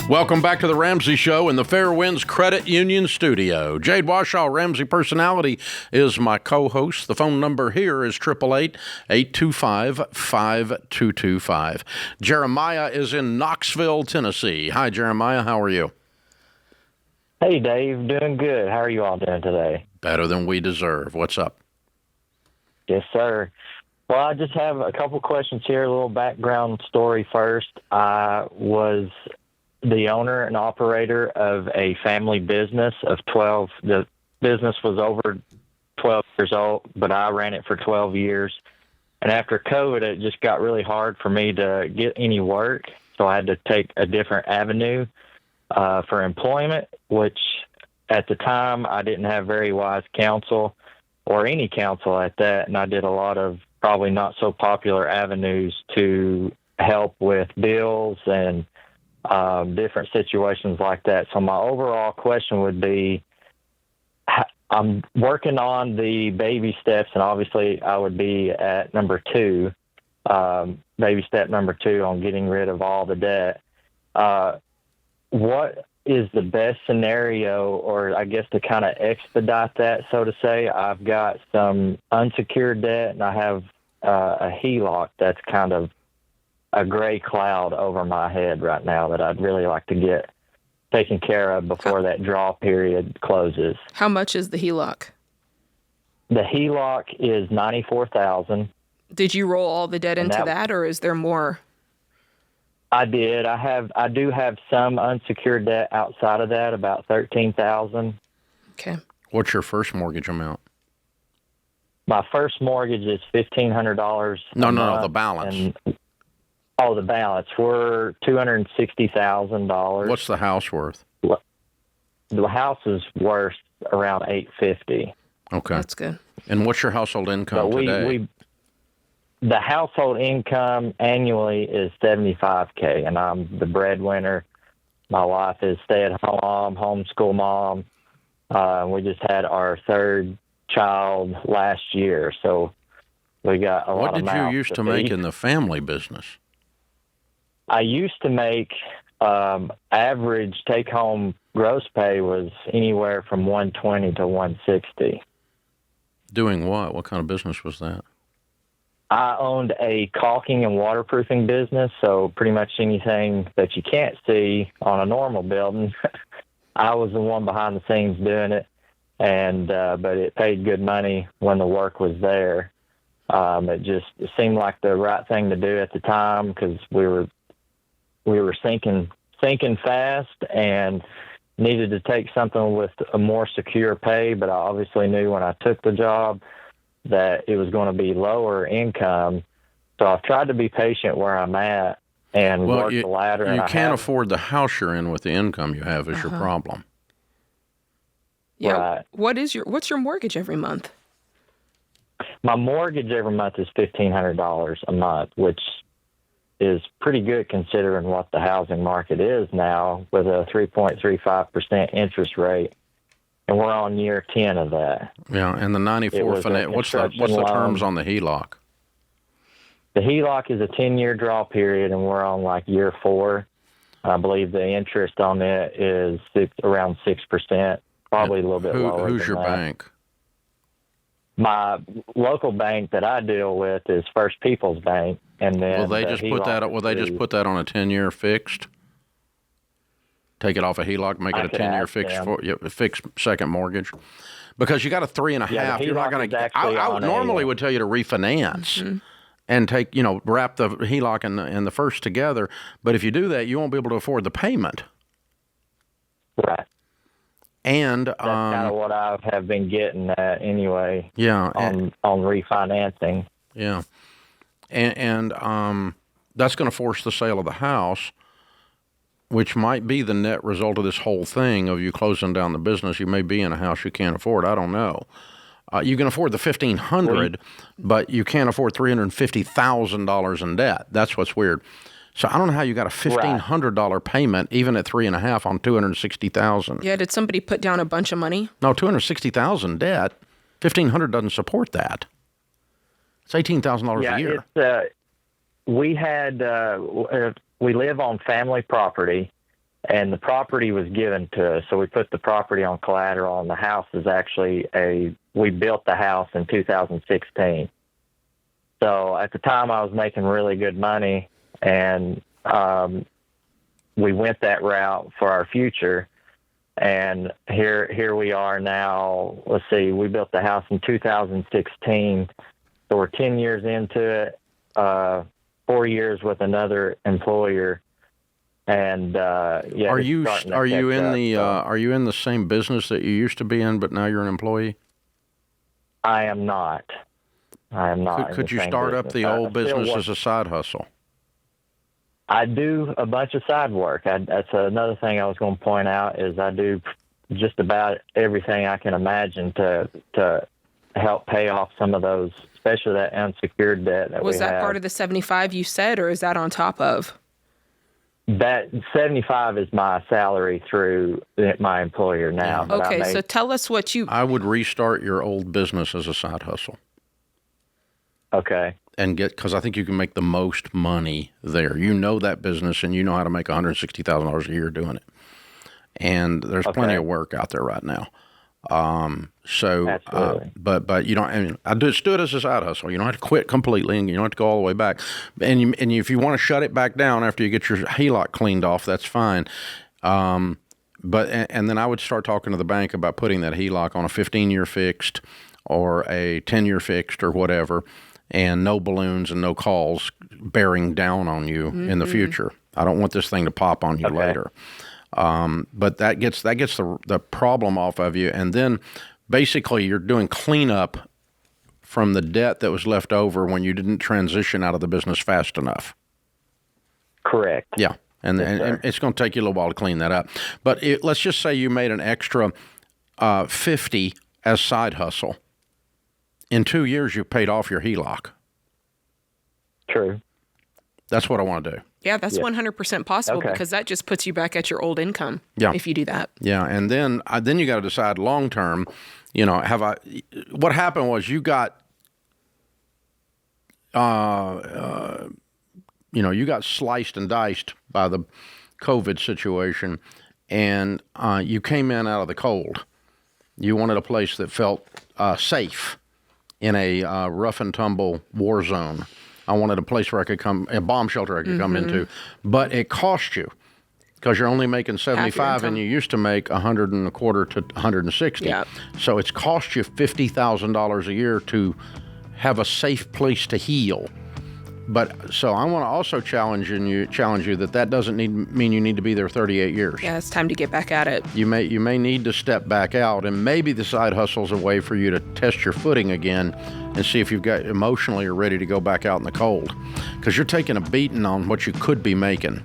Welcome back to the Ramsey Show in the Fairwinds Credit Union studio. Jade Warshaw, Ramsey Personality, is my co-host. The phone number here is 888-825-5225. Jeremiah is in Knoxville, Tennessee. Hi, Jeremiah. How are you? Hey, Dave. Doing good. How are you all doing today? Better than we deserve. What's up? Yes, sir. Well, I just have a couple questions here, a little background story first. I was the owner and operator of a family business of 12. The business was over 12 years old, but I ran it for 12 years. And after COVID, it just got really hard for me to get any work. So I had to take a different avenue for employment, which at the time I didn't have very wise counsel or any counsel at that. And I did a lot of probably not so popular avenues to help with bills and different situations like that. So my overall question would be, I'm working on the baby steps, and obviously I would be at number 2. baby step number 2 on getting rid of all the debt. What is the best scenario, or I guess to kind of expedite that, so to say? I've got some unsecured debt, and I have a HELOC that's kind of a gray cloud over my head right now that I'd really like to get taken care of before that draw period closes. How much is the HELOC? The HELOC is $94,000. Did you roll all the debt into that, or is there more? I did. I do have some unsecured debt outside of that, about $13,000. Okay. What's your first mortgage amount? My first mortgage is $1,500. No, the balance. The balance. We're $260,000. What's the house worth? The house is worth around $850,000. Okay, that's good. And what's your household income today? The household income annually is $75,000, and I'm the breadwinner. My wife is stay-at-home mom, homeschool mom. We just had our 3rd child last year, so we got a lot of mouths to feed. What did you used to make in the family business? I used to make average take-home gross pay was anywhere from $120 to $160. Doing what? What kind of business was that? I owned a caulking and waterproofing business, so pretty much anything that you can't see on a normal building, I was the one behind the scenes doing it, and but it paid good money when the work was there. It seemed like the right thing to do at the time because we were sinking fast and needed to take something with a more secure pay, but I obviously knew when I took the job that it was going to be lower income. So I've tried to be patient where I'm at and work the ladder. You can't afford the house you're in with the income you have is your problem. Yeah. Right. What's your mortgage every month? My mortgage every month is $1,500 a month, which is pretty good considering what the housing market is now with a 3.35% interest rate. And we're on year 10 of that. Yeah, and the 94 finance. What's the terms on the HELOC? The HELOC is a 10-year draw period, and we're on like year 4. I believe the interest on it is around 6%, probably a little bit lower. Who's your bank? My local bank that I deal with is First People's Bank, and then Will they just put that on a 10-year fixed? Take it off a HELOC, make it a 10-year fixed second mortgage, because you got a 3.5. Yeah, you're not going to. I would normally would tell you to refinance and wrap the HELOC and the first together. But if you do that, you won't be able to afford the payment. Right. And that's kind of what I have been getting at anyway. Yeah. On refinancing. Yeah. And that's going to force the sale of the house, which might be the net result of this whole thing of you closing down the business. You may be in a house you can't afford. I don't know. You can afford the $1,500, but you can't afford $350,000 in debt. That's what's weird. So I don't know how you got a $1,500 payment even at 3.5 on $260,000. Yeah, did somebody put down a bunch of money? No, $260,000 debt. $1,500 doesn't support that. It's $18,000 a year. We live on family property, and the property was given to us, so we put the property on collateral, and the house is actually we built the house in 2016. So at the time I was making really good money, and we went that route for our future. And here we are now. Let's see, we built the house in 2016, so we're 10 years into it, 4 years with another employer, and Are you in the same business that you used to be in, but now you're an employee? I am not. Could you start up the old business as a side hustle? I do a bunch of side work. That's another thing I was going to point out is I do just about everything I can imagine to help pay off some of those, especially that unsecured debt that we have. Was that part of the 75 you said, or is that on top of? That 75 is my salary through my employer now. Okay, so tell us what you... I would restart your old business as a side hustle. Okay. and because I think you can make the most money there. You know that business, and you know how to make $160,000 a year doing it. And there's plenty of work out there right now. But you don't. I mean, I just do it as a side hustle. You don't have to quit completely, and you don't have to go all the way back. And if you want to shut it back down after you get your HELOC cleaned off, that's fine. But then I would start talking to the bank about putting that HELOC on a 15-year fixed or a 10-year fixed or whatever, and no balloons and no calls bearing down on you in the future. I don't want this thing to pop on you later. But that gets the problem off of you, and then basically you're doing cleanup from the debt that was left over when you didn't transition out of the business fast enough. Correct. Yeah. And it's going to take you a little while to clean that up. But let's just say you made an extra 50 as side hustle. In 2 years, you've paid off your HELOC. True. That's what I want to do. Yeah, that's 100% possible because that just puts you back at your old income if you do that. Yeah, and then you got to decide long term, what happened was you got you got sliced and diced by the COVID situation, and you came in out of the cold. You wanted a place that felt safe in a rough and tumble war zone. I wanted a place where a bomb shelter I could come into, but it cost you because you're only making 75 and you used to make 100 and a quarter to 160. Yep. So it's cost you $50,000 a year to have a safe place to heal. But so I want to also challenge you that doesn't mean you need to be there 38 years. Yeah, it's time to get back at it. You may need to step back out, and maybe the side hustle's a way for you to test your footing again and see if you've got emotionally or ready to go back out in the cold, because you're taking a beating on what you could be making.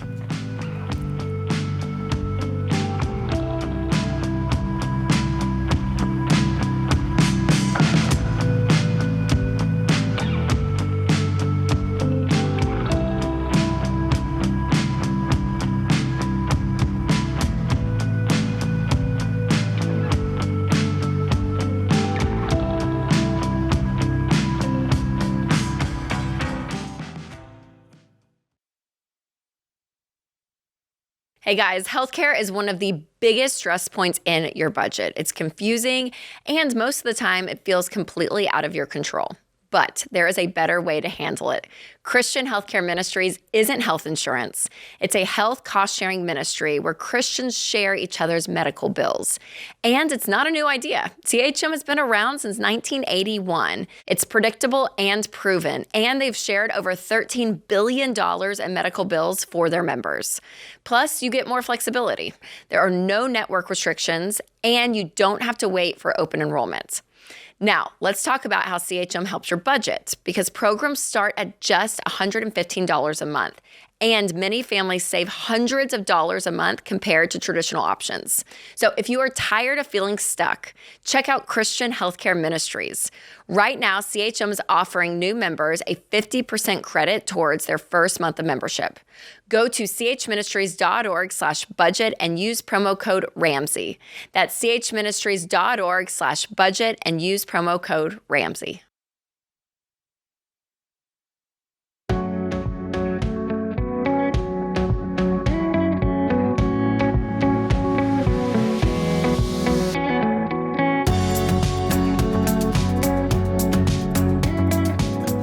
Hey guys, healthcare is one of the biggest stress points in your budget. It's confusing, and most of the time it feels completely out of your control. But there is a better way to handle it. Christian Healthcare Ministries isn't health insurance. It's a health cost-sharing ministry where Christians share each other's medical bills. And it's not a new idea. CHM has been around since 1981. It's predictable and proven, and they've shared over $13 billion in medical bills for their members. Plus, you get more flexibility. There are no network restrictions, and you don't have to wait for open enrollment. Now, let's talk about how CHM helps your budget, because programs start at just $115 a month, and many families save hundreds of dollars a month compared to traditional options. So if you are tired of feeling stuck, check out Christian Healthcare Ministries. Right now, CHM is offering new members a 50% credit towards their first month of membership. Go to chministries.org/budget and use promo code Ramsey. That's chministries.org/budget and use promo code Ramsey.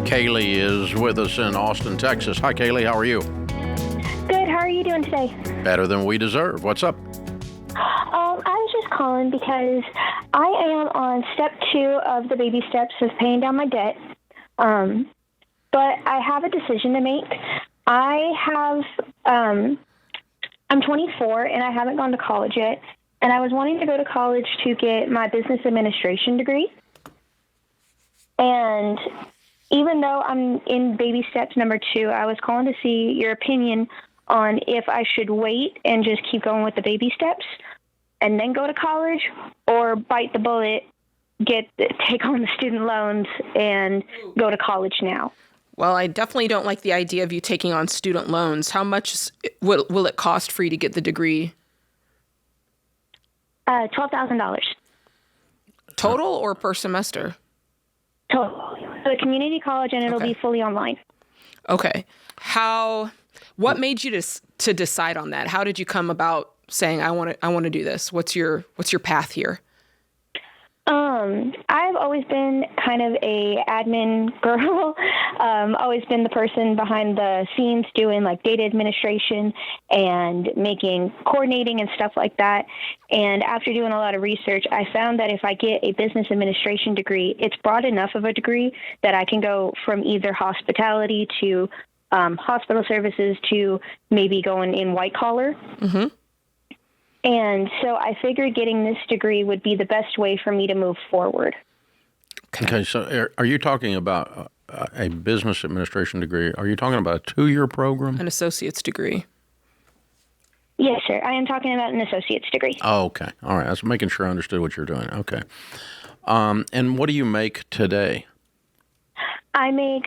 Kaylee is with us in Austin, Texas. Hi, Kaylee. How are you? Good. How are you doing today? Better than we deserve. What's up? I was just calling because I am on step 2 of the baby steps of paying down my debt. But I have a decision to make. I'm 24 and I haven't gone to college yet. And I was wanting to go to college to get my business administration degree. And even though I'm in baby steps number 2, I was calling to see your opinion on if I should wait and just keep going with the baby steps and then go to college, or bite the bullet, take on the student loans and go to college now. Well, I definitely don't like the idea of you taking on student loans. How much will it cost for you to get the degree? $12,000. Total or per semester? So the community college, and it'll be fully online. Okay. What made you to decide on that? How did you come about saying I want to do this? What's your path here? I've always been kind of a admin girl. Always been the person behind the scenes doing like data administration and coordinating and stuff like that. And after doing a lot of research, I found that if I get a business administration degree, it's broad enough of a degree that I can go from either hospitality to hospital services to maybe going in white collar. Mm-hmm. And so I figured getting this degree would be the best way for me to move forward. Okay, so are you talking about a business administration degree? Are you talking about a 2-year program? An associate's degree. Yes, sir. I am talking about an associate's degree. Oh, okay. All right. I was making sure I understood what you're doing. Okay. And what do you make today? I make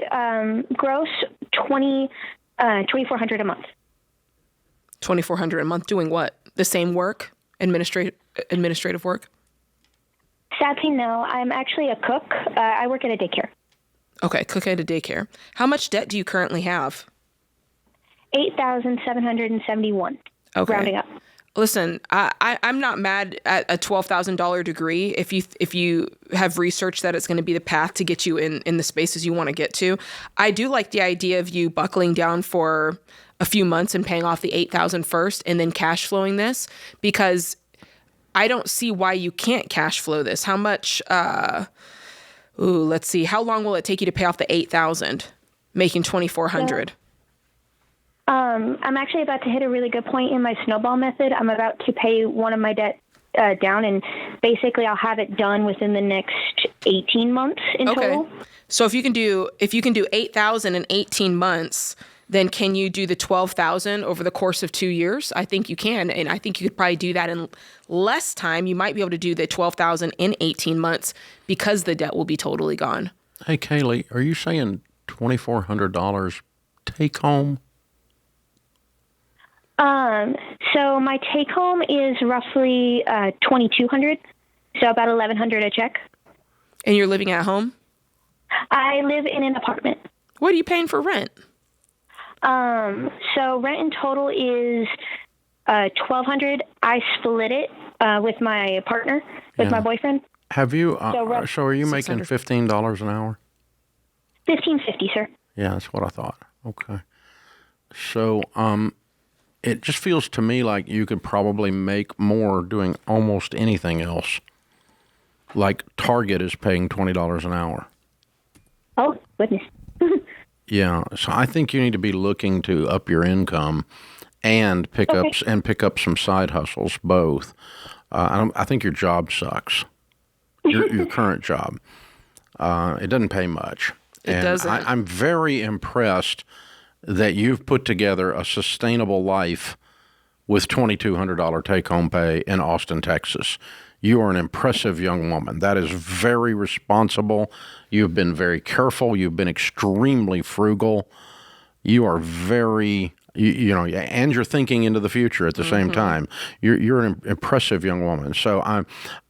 gross $2,400 a month. $2,400 a month doing what? The same work? Administrative work? Sadly, no. I'm actually a cook. I work at a daycare. Okay, cook at a daycare. How much debt do you currently have? $8,771. Okay. Rounding up. Listen, I'm not mad at a $12,000 degree if you have researched that it's going to be the path to get you in the spaces you want to get to. I do like the idea of you buckling down for a few months and paying off the $8,000 first and then cash flowing this, because I don't see why you can't cash flow this. How much? Let's see. How long will it take you to pay off the $8,000, making $2,400? I'm actually about to hit a really good point in my snowball method. I'm about to pay one of my debt down, and basically I'll have it done within the next 18 months in total. So if you can do $8,000 in 18 months, then can you do the $12,000 over the course of 2 years? I think you can, and I think you could probably do that in less time. You might be able to do the $12,000 in 18 months because the debt will be totally gone. Hey, Kaylee, are you saying $2,400 take home? So my take home is roughly $2,200, so about $1,100 a check. And you're living at home? I live in an apartment. What are you paying for rent? So rent in total is $1,200. I split it with my partner, with my boyfriend. Have you? So are you making $15 an hour? $15.50, sir. Yeah, that's what I thought. Okay. So it just feels to me like you could probably make more doing almost anything else. Like Target is paying $20 an hour. Oh, goodness. Yeah, so I think you need to be looking to up your income and pick up some side hustles, both. I think your job sucks. Your current job. It doesn't pay much. It doesn't. I'm very impressed that you've put together a sustainable life with $2,200 take-home pay in Austin, Texas. You are an impressive young woman. That is very responsible. You've been very careful. You've been extremely frugal. You are very, and you're thinking into the future at the same time. You're an impressive young woman. So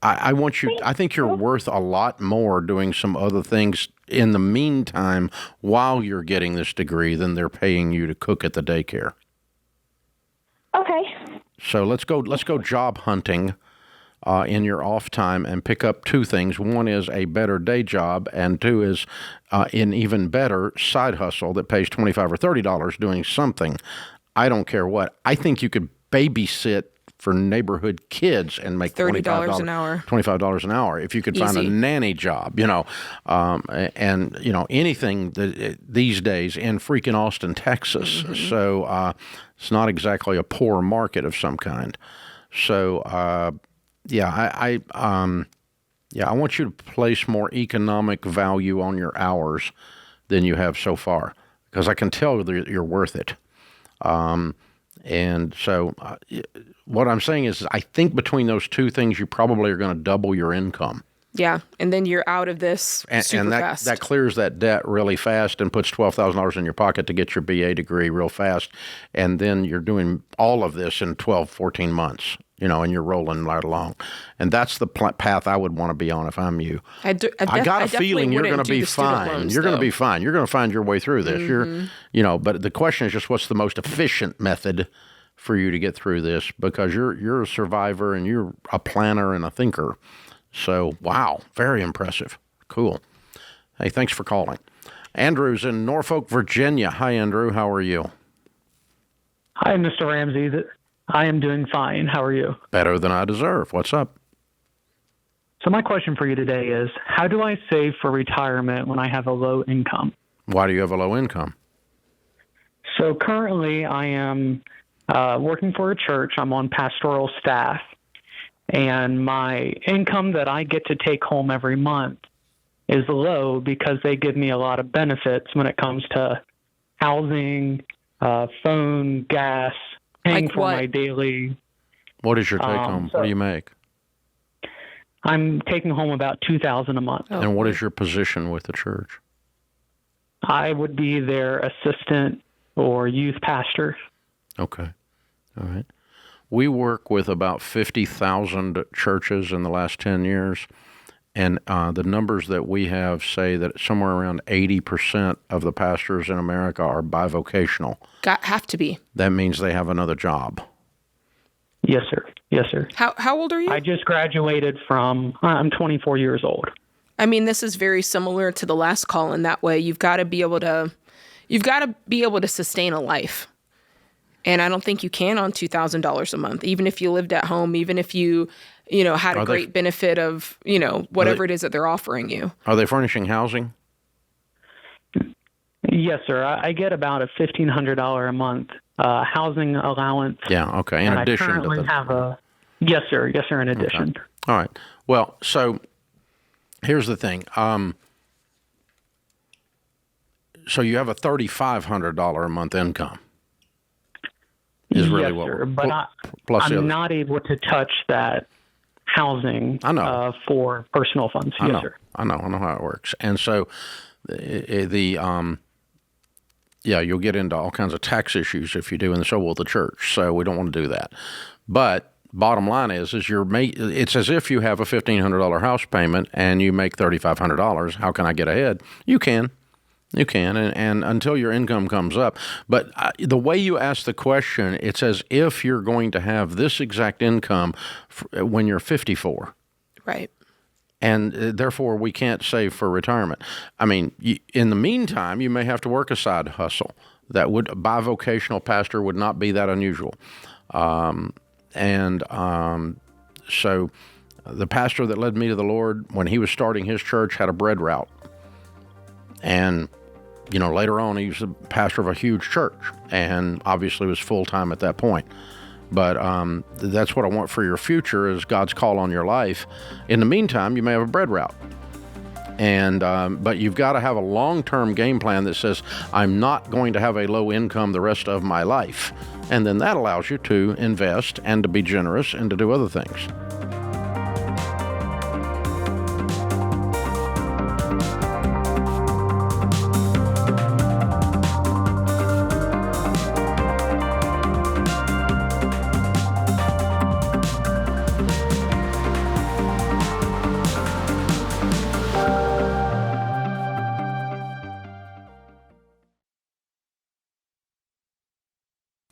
I want you. I think you're worth a lot more doing some other things in the meantime while you're getting this degree than they're paying you to cook at the daycare. Okay. So let's go job hunting. In your off time and pick up two things. One is a better day job, and two is an even better side hustle that pays $25 or $30 doing something. I don't care what. I think you could babysit for neighborhood kids and make $30 an hour. $25 an hour. If you could find a nanny job, and anything these days in freaking Austin, Texas. So it's not exactly a poor market of some kind. So, I want you to place more economic value on your hours than you have so far, because I can tell that you're worth it. And so what I'm saying is I think between those two things, you probably are going to double your income. Yeah, and then you're out of this super fast. That clears that debt really fast and puts $12,000 in your pocket to get your BA degree real fast. And then you're doing all of this in 12, 14 months. and you're rolling right along. And that's the path I would want to be on if I'm you. I got a feeling you're going to be fine. You're going to be fine. You're going to find your way through this. But the question is just what's the most efficient method for you to get through this, because you're a survivor and you're a planner and a thinker. So, wow, very impressive. Cool. Hey, thanks for calling. Andrew's in Norfolk, Virginia. Hi, Andrew. How are you? Hi, Mr. Ramsey. I am doing fine. How are you? Better than I deserve. What's up? So my question for you today is, how do I save for retirement when I have a low income? Why do you have a low income? So currently I am working for a church. I'm on pastoral staff. And my income that I get to take home every month is low because they give me a lot of benefits when it comes to housing, phone, gas, paying for my daily. What is your take home? What do you make? I'm taking home about $2,000 a month. And what is your position with the church? I would be their assistant or youth pastor. Okay. All right. We work with about 50,000 churches in the last 10 years, and the numbers that we have say that somewhere around 80% of the pastors in America are bivocational. Have to be. That means they have another job. Yes, sir. Yes, sir. How old are you? I just graduated from, I'm 24 years old. I mean, this is very similar to the last call in that way. You've got to be able to sustain a life. And I don't think you can on $2,000 a month, even if you lived at home, even if you had a great benefit of, whatever it is that they're offering you. Are they furnishing housing? Yes, sir. I get about a $1,500 a month housing allowance. Yeah, okay. In addition to that. Yes, sir. Yes, sir, in addition. Okay. All right. Well, so here's the thing. So you have a $3,500 a month income. Is really yes, what sir, but I'm not able to touch that housing for personal funds. Yes, sir. I know how it works. And so you'll get into all kinds of tax issues if you do, and so will the church. So we don't want to do that. But bottom line is it's as if you have a $1,500 house payment and you make $3,500. How can I get ahead? You can. You can, and until your income comes up. But the way you ask the question, it's as if you're going to have this exact income when you're 54. Right. And therefore, we can't save for retirement. I mean, in the meantime, you may have to work a side hustle. Bivocational pastor would not be that unusual. So the pastor that led me to the Lord, when he was starting his church, had a bread route. And, later on, he was the pastor of a huge church and obviously was full-time at that point. But that's what I want for your future is God's call on your life. In the meantime, you may have a bread route. And but you've got to have a long-term game plan that says, I'm not going to have a low income the rest of my life. And then that allows you to invest and to be generous and to do other things.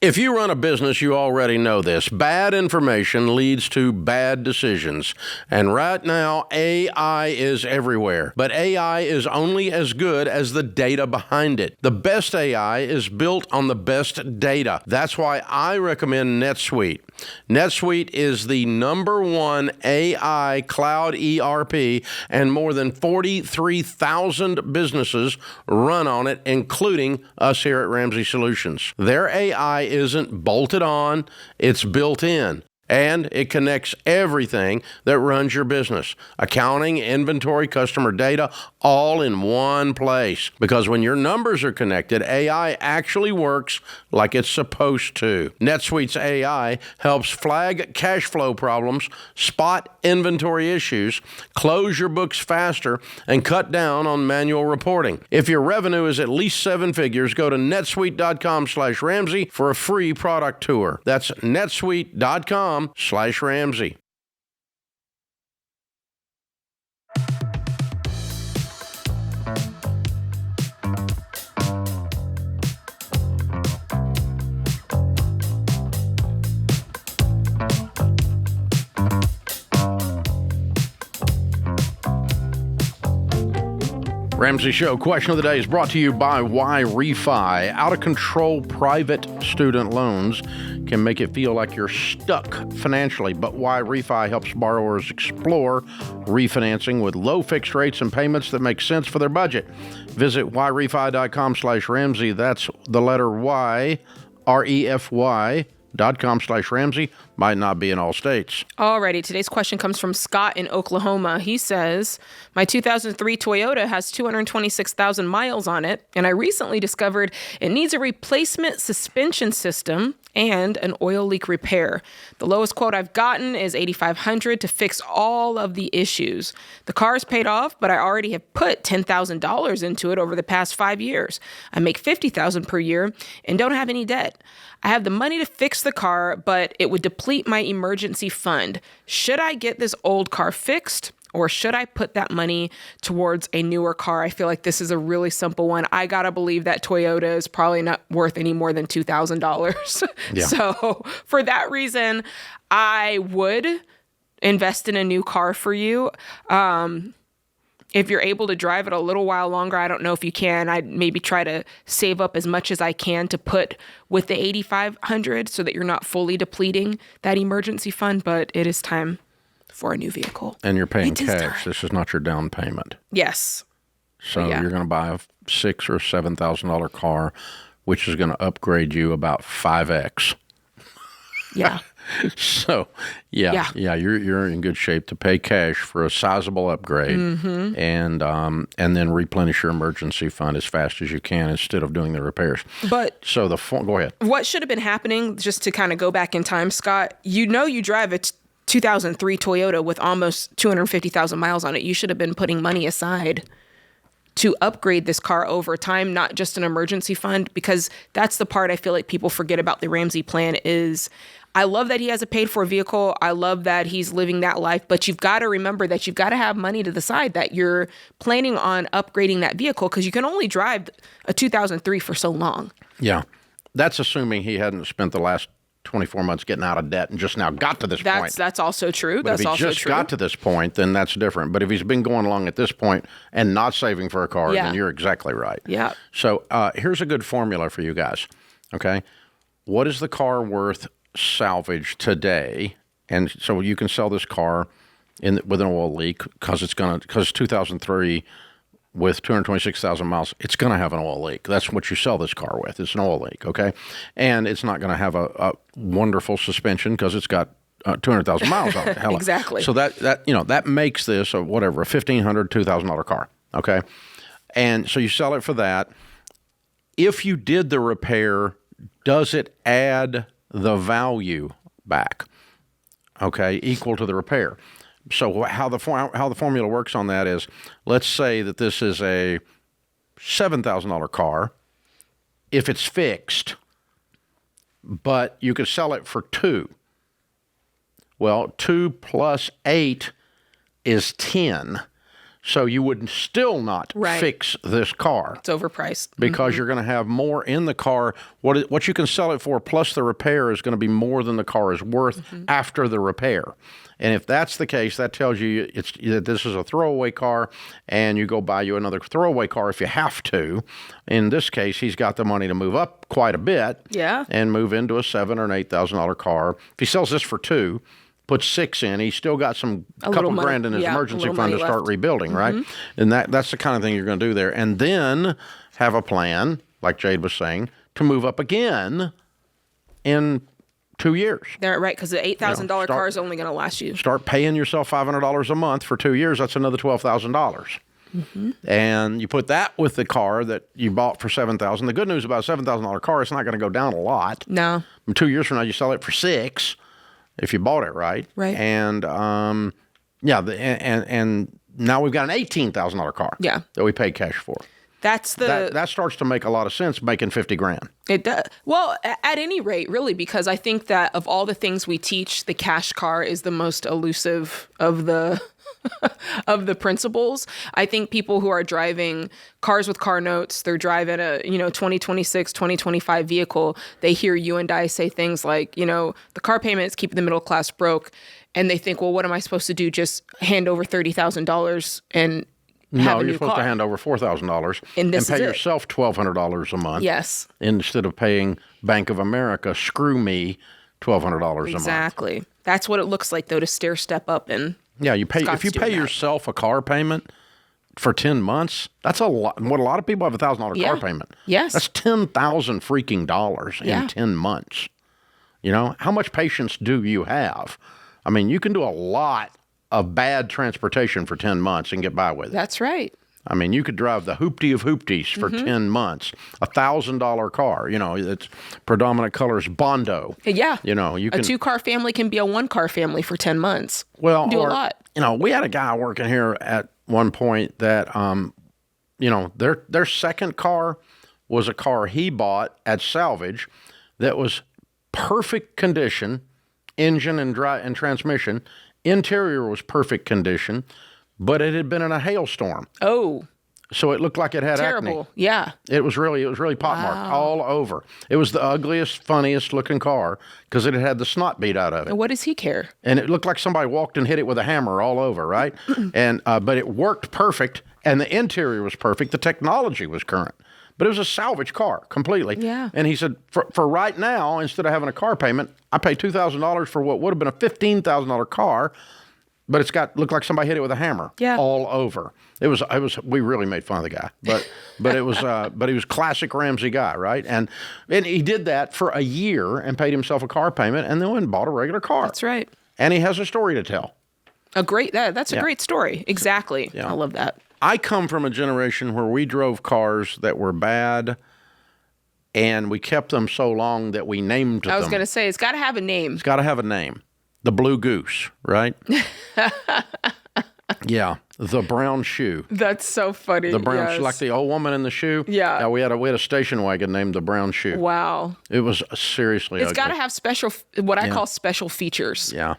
If you run a business, you already know this. Bad information leads to bad decisions. And right now, AI is everywhere. But AI is only as good as the data behind it. The best AI is built on the best data. That's why I recommend NetSuite. NetSuite is the #1 AI cloud ERP, and more than 43,000 businesses run on it, including us here at Ramsey Solutions. Their AI isn't bolted on, it's built in. And it connects everything that runs your business. Accounting, inventory, customer data, all in one place. Because when your numbers are connected, AI actually works like it's supposed to. NetSuite's AI helps flag cash flow problems, spot inventory issues, close your books faster, and cut down on manual reporting. If your revenue is at least 7 figures, go to netsuite.com/Ramsey for a free product tour. That's netsuite.com/Ramsey. paycheck-to-paycheck.com/Ramsey. Ramsey Show question of the day is brought to you by Why Refi. Out-of-control private student loans can make it feel like you're stuck financially, but Why Refi helps borrowers explore refinancing with low fixed rates and payments that make sense for their budget. Visit whyrefi.com/Ramsey. That's the letter Y, REFY.com/Ramsey. Might not be in all states. Alrighty, today's question comes from Scott in Oklahoma. He says, my 2003 Toyota has 226,000 miles on it, and I recently discovered it needs a replacement suspension system and an oil leak repair. The lowest quote I've gotten is $8,500 to fix all of the issues. The car is paid off, but I already have put $10,000 into it over the past 5 years. I make $50,000 per year and don't have any debt. I have the money to fix the car, but it would deplete my emergency fund. Should I get this old car fixed, or should I put that money towards a newer car? I feel like this is a really simple one. I gotta believe that Toyota is probably not worth any more than $2,000. Yeah. So for that reason, I would invest in a new car for you. If you're able to drive it a little while longer, I don't know if you can. I'd maybe try to save up as much as I can to put with the $8,500 so that you're not fully depleting that emergency fund. But it is time for a new vehicle. And you're paying cash. This is not your down payment. Yes. So you're going to buy a $6,000 or $7,000 car, which is going to upgrade you about 5x. Yeah. So, you're in good shape to pay cash for a sizable upgrade, and then replenish your emergency fund as fast as you can instead of doing the repairs. But so go ahead. What should have been happening, just to kind of go back in time, Scott? You drive a 2003 Toyota with almost 250,000 miles on it. You should have been putting money aside to upgrade this car over time, not just an emergency fund, because that's the part I feel like people forget about the Ramsey plan is I love that he has a paid for vehicle. I love that he's living that life, but you've got to remember that you've got to have money to the side that you're planning on upgrading that vehicle because you can only drive a 2003 for so long. Yeah. That's assuming he hadn't spent the last 24 months getting out of debt and just now got to this point. That's also true. But if he just got to this point, then that's different. But if he's been going along at this point and not saving for a car, then you're exactly right. Yeah. So here's a good formula for you guys. Okay. What is the car worth salvage today? And so you can sell this car with an oil leak because it's 2003 with 226,000 miles, it's going to have an oil leak. That's what you sell this car with. It's an oil leak, okay? And it's not going to have a wonderful suspension because it's got 200,000 miles on it. Exactly. So that makes this a $1,500, $2,000 car, okay? And so you sell it for that. If you did the repair, does it add the value back, okay, equal to the repair? So how the formula works on that is, let's say that this is a $7,000 car. If it's fixed, but you could sell it for $2,000. Well, 2 plus 8 is 10. So you would still not fix this car. It's overpriced. Because you're going to have more in the car. What you can sell it for plus the repair is going to be more than the car is worth after the repair. And if that's the case, that tells you that this is a throwaway car, and you go buy you another throwaway car if you have to. In this case, he's got the money to move up quite a bit and move into a $7,000 or $8,000 car. If he sells this for $2,000, puts 6 in, he's still got a couple grand in his emergency fund to start rebuilding, right? And that's the kind of thing you're going to do there. And then have a plan, like Jade was saying, to move up again in 2 years. They're right, because the $8,000 car is only going to last you. Start paying yourself $500 a month for 2 years. That's another $12,000. And you put that with the car that you bought for $7,000. The good news about a $7,000 car, it's not going to go down a lot. No. 2 years from now, you sell it for $6,000. If you bought it right. And and now we've got an $18,000 car that we paid cash for. that starts to make a lot of sense, making $50,000. It does. Well, at any rate, really, because I think that of all the things we teach, the cash car is the most elusive of the of the principles. I think people who are driving cars with car notes, they're driving a 2026, 2025 vehicle, they hear you and I say things like, the car payment is keeping the middle class broke, and they think, well, what am I supposed to do? Just hand over $30,000 and No, you're supposed to hand over $4,000 and pay yourself $1,200 a month. Yes. Instead of paying Bank of America, screw me, $1,200 a month. Exactly. That's what it looks like, though, to stair step up and. Yeah, if you pay yourself a car payment for 10 months, that's a lot. What a lot of people have $1,000 car payment. Yes. That's $10,000 freaking dollars in 10 months. How much patience do you have? I mean, you can do a lot of bad transportation for 10 months and get by with it. That's right. I mean, you could drive the hoopty of hoopties for 10 months, $1,000 car. Its predominant color is Bondo. Yeah. You can. A 2-car family can be a 1-car family for 10 months. Well, do a lot. We had a guy working here at one point that, their second car was a car he bought at salvage that was perfect condition, engine and transmission. Interior was perfect condition, but it had been in a hailstorm. Oh. So it looked like it had terrible. acne. Yeah. It was really pockmarked all over. It was the ugliest, funniest looking car because it had the snot beat out of it. What does he care? And it looked like somebody walked and hit it with a hammer all over, right? And but it worked perfect, and the interior was perfect. The technology was current. But it was a salvage car completely. Yeah. And he said, for right now, instead of having a car payment, I pay $2,000 for what would have been a $15,000 car, but looked like somebody hit it with a hammer all over. It was. We really made fun of the guy, but it was. But he was classic Ramsey guy, right? And he did that for a year and paid himself a car payment, and then went and bought a regular car. That's right. And he has a story to tell. That's a great story. Exactly. Yeah. I love that. I come from a generation where we drove cars that were bad, and we kept them so long that we named them. I was going to say, it's got to have a name. It's got to have a name. The Blue Goose, right? Yeah, the brown shoe. That's so funny. The brown shoe, like the old woman in the shoe. Yeah. Yeah, we had a station wagon named the brown shoe. Wow. It was seriously ugly. It's got to have what I call special features. Yeah.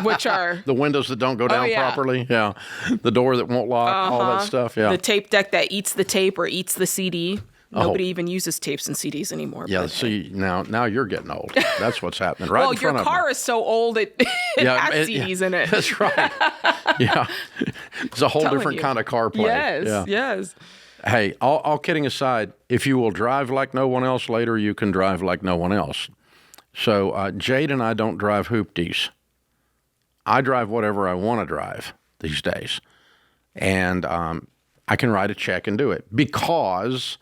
Which are the windows that don't go down properly. Yeah. The door that won't lock. All that stuff. Yeah. The tape deck that eats the tape or eats the CD. Nobody even uses tapes and CDs anymore. Yeah, see, now you're getting old. That's what's happening right in front of me. Well, your car is so old, it has CDs in it. That's right. Yeah. It's a whole different kind of car play. Yes. Hey, all kidding aside, if you will drive like no one else later, you can drive like no one else. So Jade and I don't drive hoopties. I drive whatever I want to drive these days. And I can write a check and do it because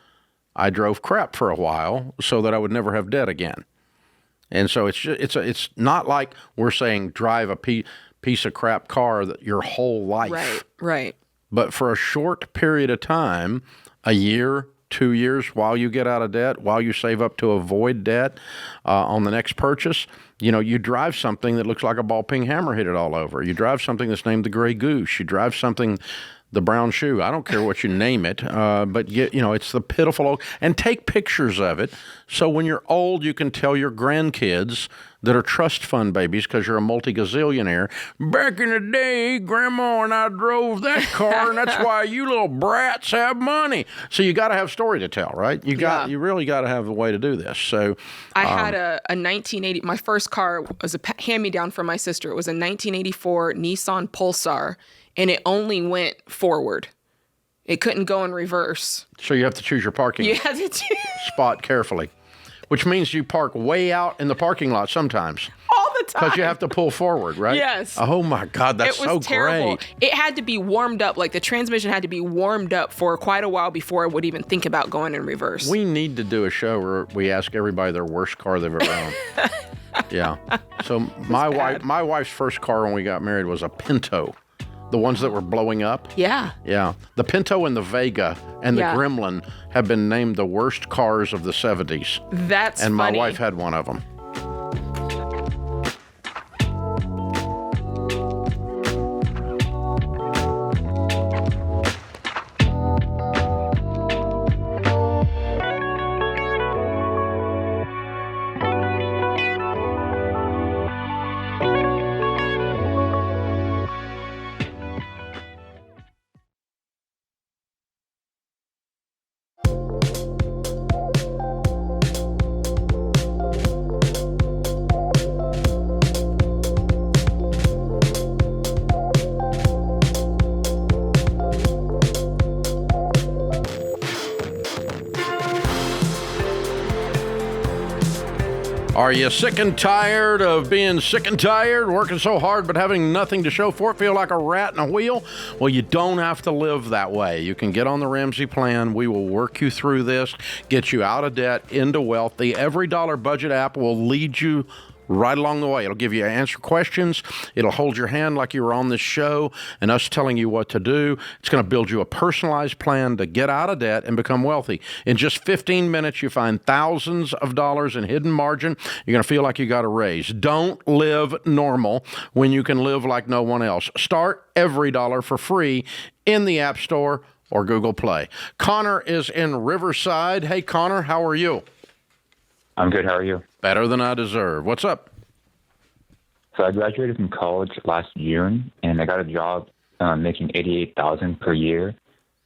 I drove crap for a while so that I would never have debt again. And so it's not like we're saying drive a piece of crap car that your whole life. Right. But for a short period of time, a year, 2 years, while you get out of debt, while you save up to avoid debt on the next purchase, you drive something that looks like a ball peen hammer hit it all over. You drive something that's named the Gray Goose. You drive something, the brown shoe. I don't care what you name it, but it's the pitiful old. And take pictures of it, so when you're old, you can tell your grandkids that are trust fund babies because you're a multi-gazillionaire. Back in the day, Grandma and I drove that car, and that's why you little brats have money. So you got to have story to tell, right? You really got to have a way to do this. So I had a 1980. My first car was a hand-me-down from my sister. It was a 1984 Nissan Pulsar. And it only went forward. It couldn't go in reverse. So you have to choose your parking spot carefully, which means you park way out in the parking lot sometimes. All the time. Because you have to pull forward, right? Yes. Oh, my God, that's so terrible. Great. It had to be warmed up. Like the transmission had to be warmed up for quite a while before I would even think about going in reverse. We need to do a show where we ask everybody their worst car they've ever owned. Yeah. So my wife's first car when we got married was a Pinto. The ones that were blowing up? Yeah. Yeah. The Pinto and the Vega and the Gremlin have been named the worst cars of the 70s. That's funny. And my funny. wife had one of them. Are you sick and tired of being sick and tired, working so hard but having nothing to show for it, feel like a rat in a wheel? Well, you don't have to live that way. You can get on the Ramsey plan. We will work you through this, get you out of debt, into wealth. The Every Dollar Budget app will lead you right along the way. It'll give you answer questions. It'll hold your hand like you were on this show and us telling you what to do. It's going to build you a personalized plan to get out of debt and become wealthy. In just 15 minutes, you find thousands of dollars in hidden margin. You're going to feel like you got a raise. Don't live normal when you can live like no one else. Start Every Dollar for free in the App Store or Google Play. Connor is in Riverside. Hey, Connor, how are you? I'm good. How are you? Better than I deserve. What's up? So I graduated from college last June, and I got a job making $88,000 per year.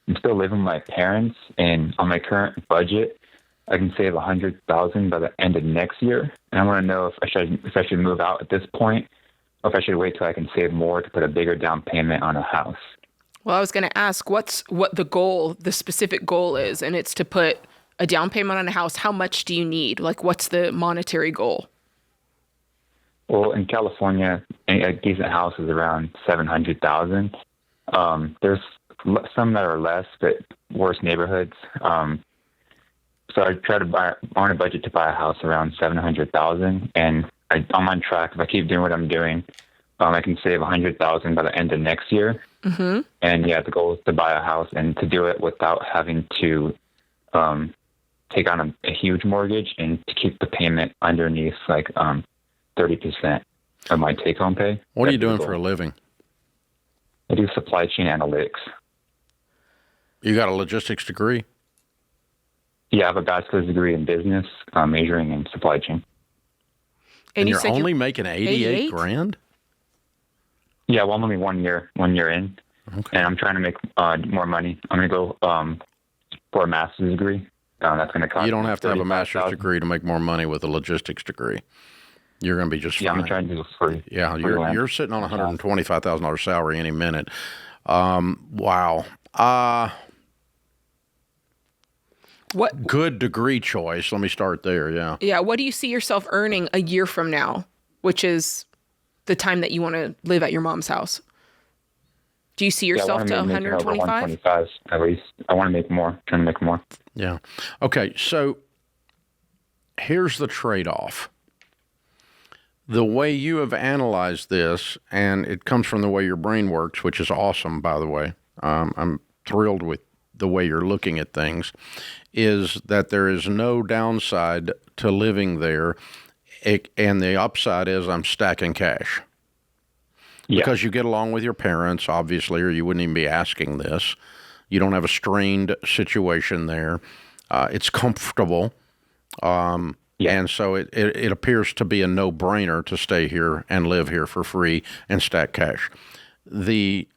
I'm still living with my parents, and on my current budget, I can save $100,000 by the end of next year. And I want to know if I should move out at this point, or if I should wait till I can save more to put a bigger down payment on a house. Well, I was going to ask what the goal, the specific goal is, and it's to put a down payment on a house. How much do you need? Like, what's the monetary goal? Well, in California, a decent house is around $700,000. There's some that are less, but worse neighborhoods. So I try to buy on a budget to buy a house around $700,000, and I'm on track. If I keep doing what I'm doing, I can save $100,000 by the end of next year. Mm-hmm. And yeah, the goal is to buy a house and to do it without having to take on a huge mortgage, and to keep the payment underneath 30% of my take-home pay. What are you doing for a living? I do supply chain analytics. You got a logistics degree? Yeah, I have a bachelor's degree in business, majoring in supply chain. And you're only making 88 grand? Yeah, well, I'm only one year in, okay. And I'm trying to make more money. I'm going to go for a master's degree. That's going to cost. You don't have to have a master's degree to make more money with a logistics degree. You're going to be just fine. Yeah, I'm trying to do it free. Yeah, you're sitting on a $125,000 salary any minute. Wow. What good degree choice? Let me start there. Yeah. Yeah. What do you see yourself earning a year from now, which is the time that you want to live at your mom's house? Do you see yourself to 125? 125 at least. I want to make more. Trying to make more. Yeah. Okay. So here's the trade-off. The way you have analyzed this, and it comes from the way your brain works, which is awesome, by the way. I'm thrilled with the way you're looking at things, is that there is no downside to living there, and the upside is I'm stacking cash. Yeah. Because you get along with your parents, obviously, or you wouldn't even be asking this. You don't have a strained situation there. It's comfortable. And so it appears to be a no-brainer to stay here and live here for free and stack cash. The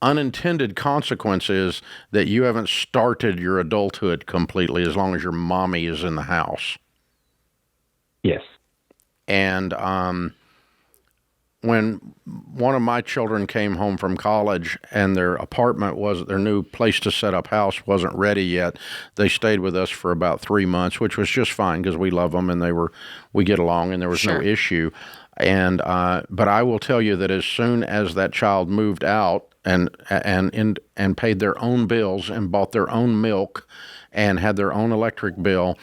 unintended consequence is that you haven't started your adulthood completely as long as your mommy is in the house. Yes. And when one of my children came home from college and their new place to set up house wasn't ready yet, they stayed with us for about 3 months, which was just fine because we love them and we get along and there was no issue. And but I will tell you that as soon as that child moved out and paid their own bills and bought their own milk and had their own electric bill,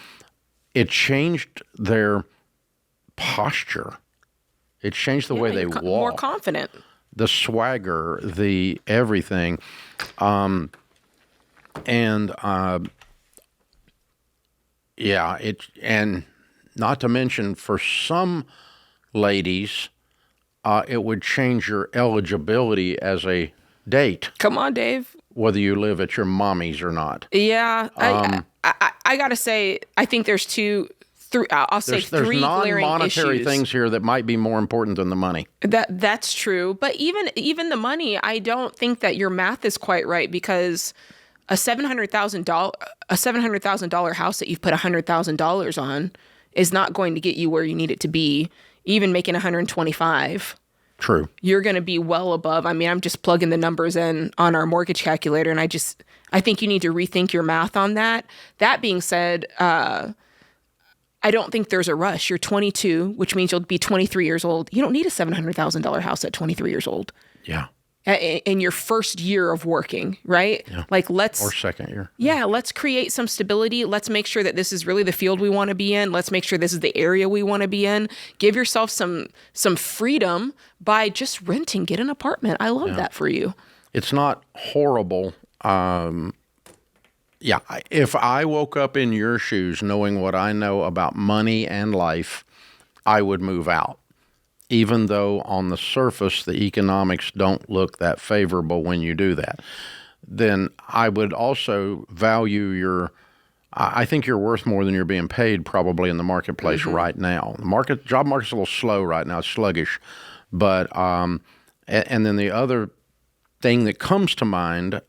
it changed their posture. It changed the way they walk. More confident. The swagger, the everything. And not to mention for some ladies, it would change your eligibility as a date. Come on, Dave. Whether you live at your mommy's or not. Yeah. I got to say, I think there's three glaring non-monetary issues. Things here that might be more important than the money. That's true, but even the money, I don't think that your math is quite right, because a $700,000 house that you've put $100,000 on is not going to get you where you need it to be. Even making 125. True. You're going to be well above. I mean, I'm just plugging the numbers in on our mortgage calculator, and I think you need to rethink your math on that. That being said, I don't think there's a rush. You're 22, which means you'll be 23 years old. You don't need a $700,000 house at 23 years old. Yeah. In your first year of working, right? Yeah. Like or second year. Yeah, let's create some stability. Let's make sure that this is really the field we want to be in. Let's make sure this is the area we want to be in. Give yourself some freedom by just renting. Get an apartment. I love that for you. It's not horrible. If I woke up in your shoes knowing what I know about money and life, I would move out. Even though on the surface the economics don't look that favorable when you do that, then I would also value I think you're worth more than you're being paid probably in the marketplace right now. The job market's a little slow right now. It's sluggish. But, and then the other thing that comes to mind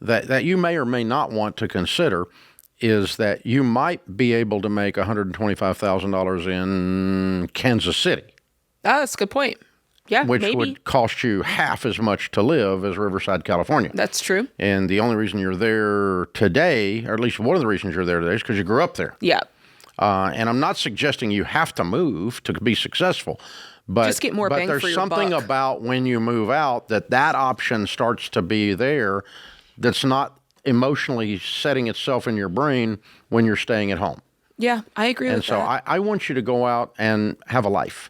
that you may or may not want to consider is that you might be able to make $125,000 in Kansas City. That's a good point. Yeah, which maybe would cost you half as much to live as Riverside, California. That's true. And the only reason you're there today, or at least one of the reasons you're there today, is because you grew up there. Yeah. And I'm not suggesting you have to move to be successful. But just get more bang for your buck. But there's something about when you move out that option starts to be there that's not emotionally setting itself in your brain when you're staying at home. Yeah, I agree with that. And so I want you to go out and have a life.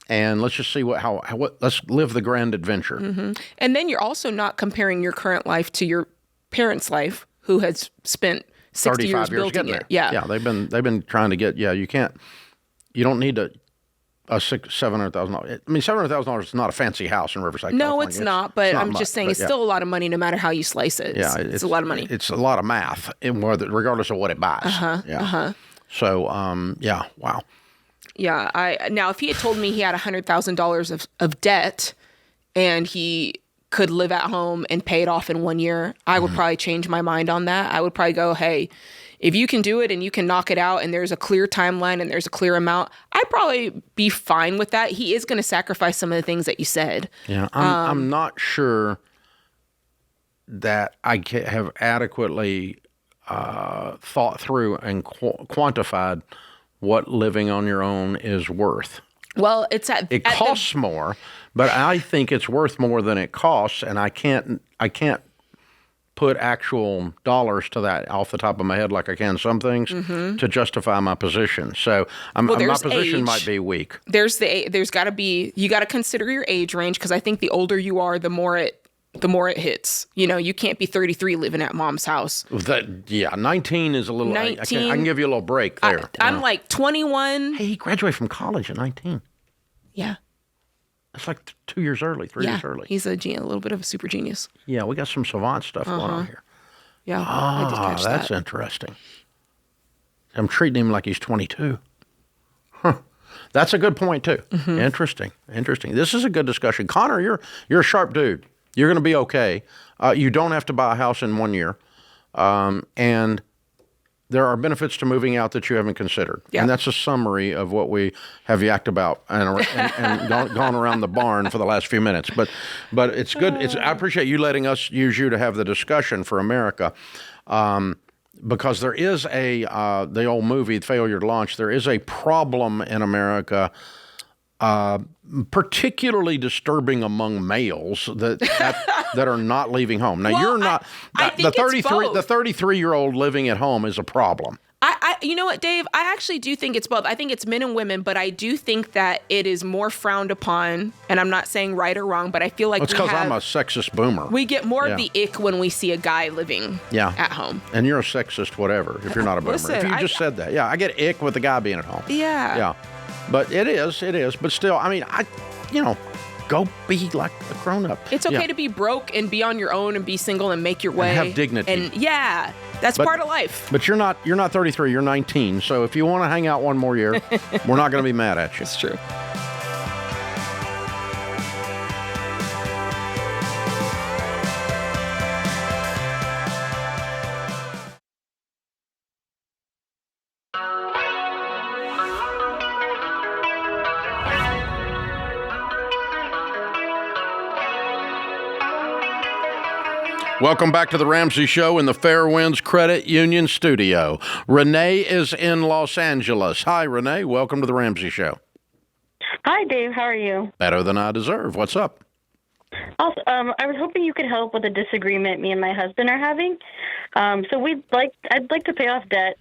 And let's just see let's live the grand adventure. Mm-hmm. And then you're also not comparing your current life to your parents' life, who has spent 60 years building it. Yeah. Yeah, they've been trying to get, you don't need $700,000. I mean, $700,000 is not a fancy house in Riverside, California. No, it's not, but I'm just saying it's still a lot of money no matter how you slice it. Yeah, it's a lot of money. It's a lot of math, regardless of what it buys. So, wow. Yeah, now if he had told me he had $100,000 of debt and he could live at home and pay it off in 1 year, I would probably change my mind on that. I would probably go, hey, if you can do it and you can knock it out and there's a clear timeline and there's a clear amount, I'd probably be fine with that. He is going to sacrifice some of the things that you said. Yeah, I'm not sure that I have adequately thought through and quantified what living on your own is worth. Well, it costs more, but I think it's worth more than it costs, and I can't put actual dollars to that off the top of my head like I can some things to justify my position. So my position might be weak. You got to consider your age range, because I think the older you are, the more it hits. You can't be 33 living at mom's house. 19 is a little. 19, I can give you a little break there. I'm like 21. Hey, he graduated from college at 19. Yeah. That's like 2 years early, 3 years early. He's a little bit of a super genius. Yeah, we got some savant stuff going on here. Yeah, I did catch that. That's interesting. I'm treating him like he's 22. Huh. That's a good point too. Interesting. This is a good discussion. Connor, you're a sharp dude. You're going to be okay. You don't have to buy a house in 1 year. And there are benefits to moving out that you haven't considered. Yeah. And that's a summary of what we have yacked about and gone around the barn for the last few minutes. But it's good. I appreciate you letting us use you to have the discussion for America. Because there is the old movie, Failure to Launch, there is a problem in America particularly disturbing among males that are not leaving home. Now, you're not. The 33-year-old living at home is a problem. You know what, Dave? I actually do think it's both. I think it's men and women, but I do think that it is more frowned upon. And I'm not saying right or wrong, but I feel like it's because I'm a sexist boomer. We get more of the ick when we see a guy living at home. And you're a sexist, whatever. If you're not a boomer, Listen, if you just said that, I get ick with the guy being at home. Yeah. But it is. But still, I mean, go be like a grown-up. It's okay to be broke and be on your own and be single and make your way. And have dignity. And that's part of life. But you're not 33, you're 19. So if you want to hang out one more year, we're not going to be mad at you. It's true. Welcome back to the Ramsey Show in the Fairwinds Credit Union studio. Renee is in Los Angeles. Hi, Renee. Welcome to the Ramsey Show. Hi, Dave. How are you? Better than I deserve. What's up? Also, I was hoping you could help with a disagreement me and my husband are having. So I'd like to pay off debt.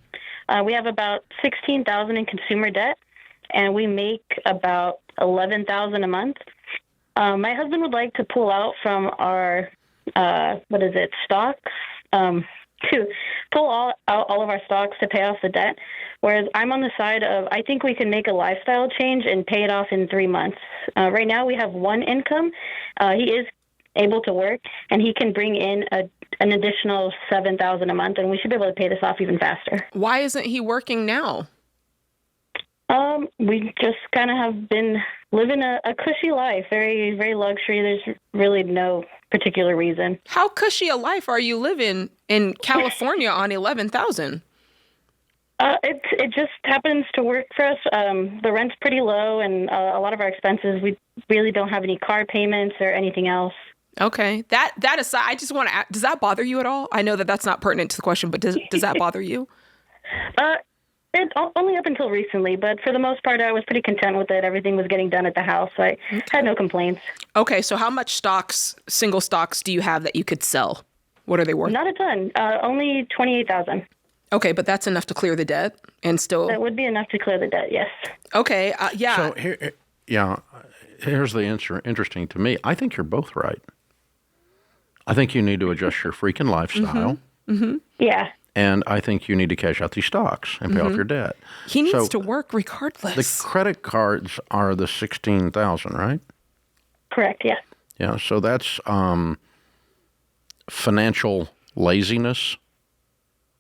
We have about $16,000 in consumer debt, and we make about $11,000 a month. My husband would like to pull out from our stocks, to pull out all of our stocks to pay off the debt, whereas I'm on the side of I think we can make a lifestyle change and pay it off in 3 months. Right now we have one income. He is able to work, and he can bring in an additional $7,000 a month, and we should be able to pay this off even faster. Why isn't he working now? We just kind of have been living a cushy life, very, very luxury. There's really no particular reason. How cushy a life are you living in California on $11,000? It just happens to work for us. The rent's pretty low, and a lot of our expenses, we really don't have any car payments or anything else. Okay. That aside, I just want to ask, does that bother you at all? I know that that's not pertinent to the question, but does that bother you? It only up until recently, but for the most part, I was pretty content with it. Everything was getting done at the house. I had no complaints. Okay, so how much single stocks do you have that you could sell? What are they worth? Not a ton. Only $28,000. Okay, but that's enough to clear the debt and still... That would be enough to clear the debt, yes. Okay, yeah. So here's the answer. Interesting to me. I think you're both right. I think you need to adjust your freaking lifestyle. Mm-hmm. Yeah. And I think you need to cash out these stocks and pay off your debt. He needs to work regardless. The credit cards are the $16,000, right? Correct, yeah. Yeah, so that's financial laziness.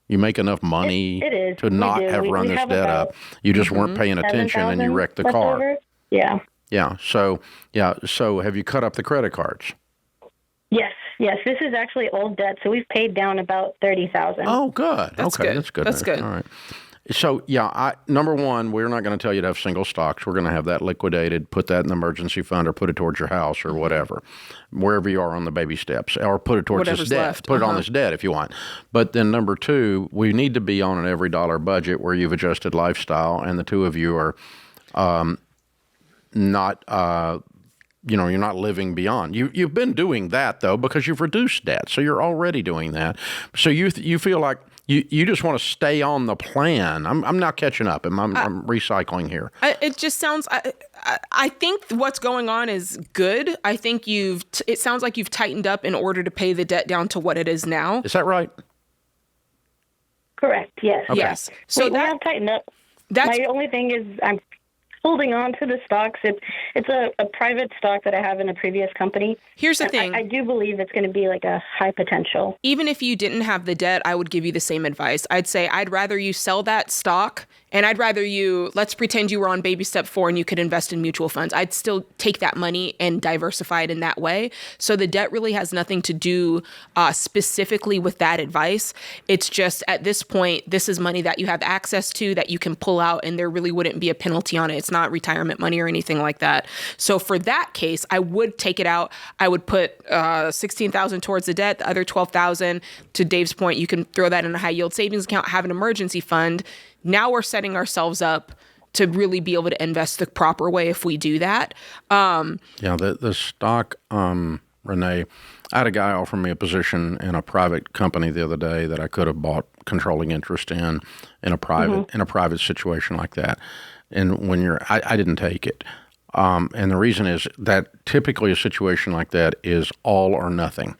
You make enough money it is. to not have run this debt up. You just weren't paying attention and you wrecked the car. Over. Yeah. Yeah. So have you cut up the credit cards? Yes. This is actually old debt, so we've paid down about $30,000. Oh, good. That's okay, good. that's good. That's good. All right. So, number one, we're not going to tell you to have single stocks. We're going to have that liquidated, put that in the emergency fund or put it towards your house or whatever, wherever you are on the baby steps, or put it towards Whatever's this debt. left. Put it on this debt if you want. But then number two, we need to be on an every dollar budget where you've adjusted lifestyle and the two of you are not you're not living beyond. You've been doing that, though, because you've reduced debt. So you're already doing that. So you feel like you just want to stay on the plan. I'm now catching up, and I'm recycling here. It just sounds... I think what's going on is good. I think it sounds like you've tightened up in order to pay the debt down to what it is now. Is that right? Correct, yes. Okay. Yes. So we have tightened up. My only thing is I'm holding on to the stocks. It's a private stock that I have in a previous company. Here's the thing. I do believe it's going to be like a high potential. Even if you didn't have the debt, I would give you the same advice. I'd say I'd rather you sell that stock, and I'd rather let's pretend you were on baby step 4 and you could invest in mutual funds. I'd still take that money and diversify it in that way. So the debt really has nothing to do specifically with that advice. It's just at this point, this is money that you have access to that you can pull out, and there really wouldn't be a penalty on it. It's not retirement money or anything like that. So for that case, I would take it out. I would put $16,000 towards the debt, the other $12,000. To Dave's point, you can throw that in a high yield savings account, have an emergency fund. Now we're setting ourselves up to really be able to invest the proper way if we do that. The stock, Renee, I had a guy offer me a position in a private company the other day that I could have bought controlling interest in a private situation like that. And I didn't take it. And the reason is that typically a situation like that is all or nothing,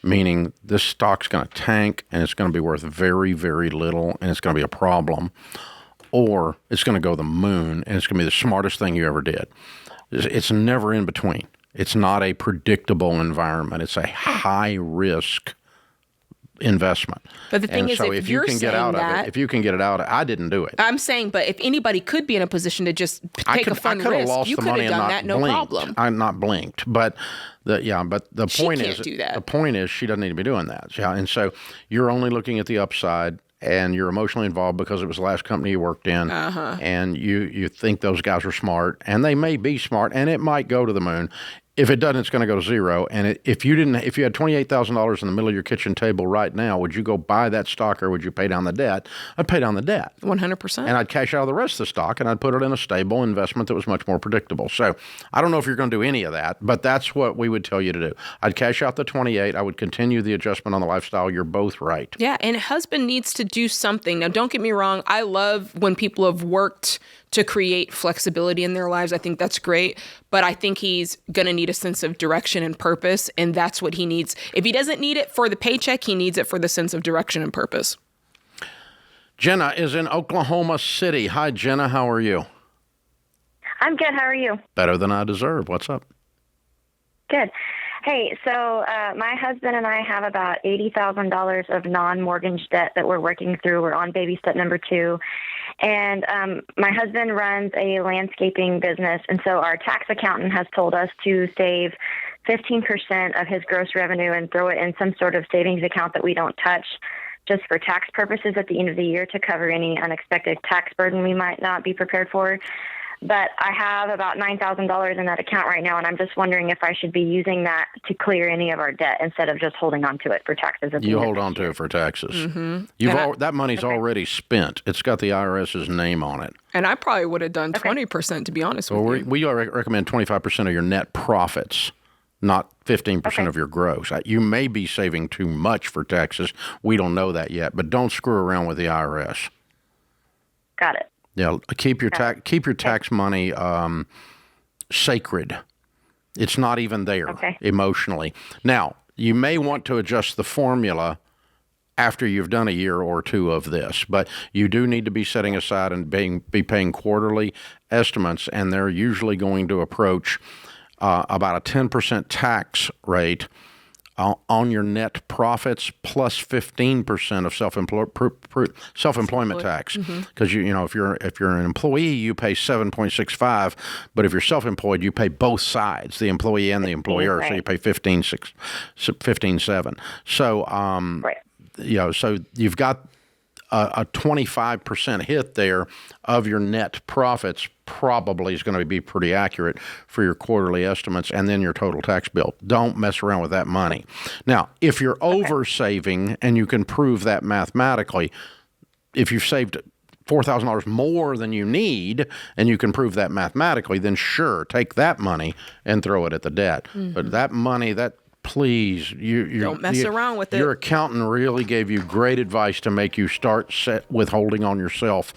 meaning this stock's going to tank and it's going to be worth very, very little and it's going to be a problem, or it's going to go to the moon and it's going to be the smartest thing you ever did. It's never in between. It's not a predictable environment. It's a high risk investment. But the thing is, if you're saying that, if you can get it out, I didn't do it. I'm saying, but if anybody could be in a position to just take a fun risk, you could have done that, no problem. I'm not blinked, but the point is, do that. The point is, she doesn't need to be doing that. Yeah, and so you're only looking at the upside, and you're emotionally involved because it was the last company you worked in, and you think those guys are smart, and they may be smart, and it might go to the moon. If it doesn't, it's going to go to zero. And if you had $28,000 in the middle of your kitchen table right now, would you go buy that stock or would you pay down the debt? I'd pay down the debt. 100%. And I'd cash out the rest of the stock and I'd put it in a stable investment that was much more predictable. So I don't know if you're going to do any of that, but that's what we would tell you to do. I'd cash out the 28. I would continue the adjustment on the lifestyle. You're both right. Yeah, and husband needs to do something. Now, don't get me wrong. I love when people have worked to create flexibility in their lives. I think that's great. But I think he's going to need a sense of direction and purpose, and that's what he needs. If he doesn't need it for the paycheck, he needs it for the sense of direction and purpose. Jenna is in Oklahoma City. Hi, Jenna. How are you? I'm good. How are you? Better than I deserve. What's up? Good. Hey, so my husband and I have about $80,000 of non-mortgage debt that we're working through. We're on baby step number 2. And my husband runs a landscaping business, and so our tax accountant has told us to save 15% of his gross revenue and throw it in some sort of savings account that we don't touch, just for tax purposes at the end of the year to cover any unexpected tax burden we might not be prepared for. But I have about $9,000 in that account right now, and I'm just wondering if I should be using that to clear any of our debt instead of just holding on to it for taxes. You hold on to it for taxes. Mm-hmm. That money's already spent. It's got the IRS's name on it. And I probably would have done 20%, to be honest with you. We recommend 25% of your net profits, not 15% of your gross. You may be saving too much for taxes. We don't know that yet, but don't screw around with the IRS. Got it. Yeah, keep your tax money sacred. It's not even there emotionally. Now, you may want to adjust the formula after you've done a year or two of this, but you do need to be setting aside and be paying quarterly estimates, and they're usually going to approach about a 10% tax rate on your net profits plus 15% of self-employment tax. Because if you're an employee, you pay 7.65, but if you're self-employed, you pay both sides, the employee and the employer, so you pay 15.7. So so you've got a 25% hit there of your net profits probably is going to be pretty accurate for your quarterly estimates and then your total tax bill. Don't mess around with that money. Now, if you're over saving and you can prove that mathematically, if you've saved $4,000 more than you need and you can prove that mathematically, then sure, take that money and throw it at the debt. But that money, please, don't mess around with it. Your accountant really gave you great advice to make you start withholding on yourself,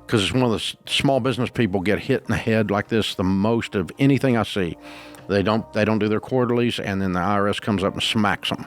because it's one of the small business people get hit in the head like this the most of anything I see. They don't do their quarterlies, and then the IRS comes up and smacks them.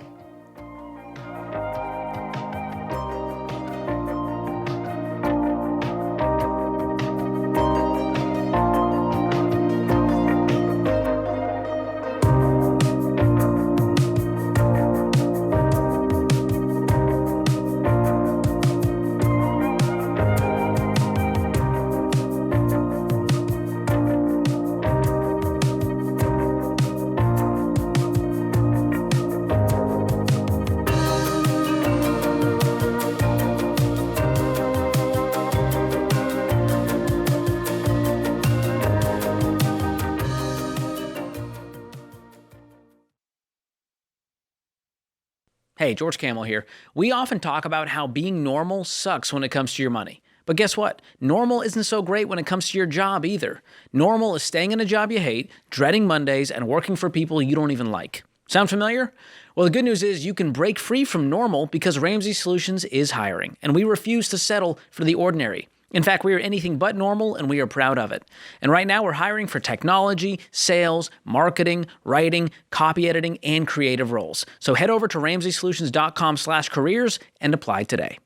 Hey, George Camel here. We often talk about how being normal sucks when it comes to your money. But guess what? Normal isn't so great when it comes to your job either. Normal is staying in a job you hate, dreading Mondays, and working for people you don't even like. Sound familiar? Well, the good news is you can break free from normal because Ramsey Solutions is hiring, and we refuse to settle for the ordinary. In fact, we are anything but normal, and we are proud of it. And right now, we're hiring for technology, sales, marketing, writing, copy editing, and creative roles. So head over to RamseySolutions.com/careers and apply today.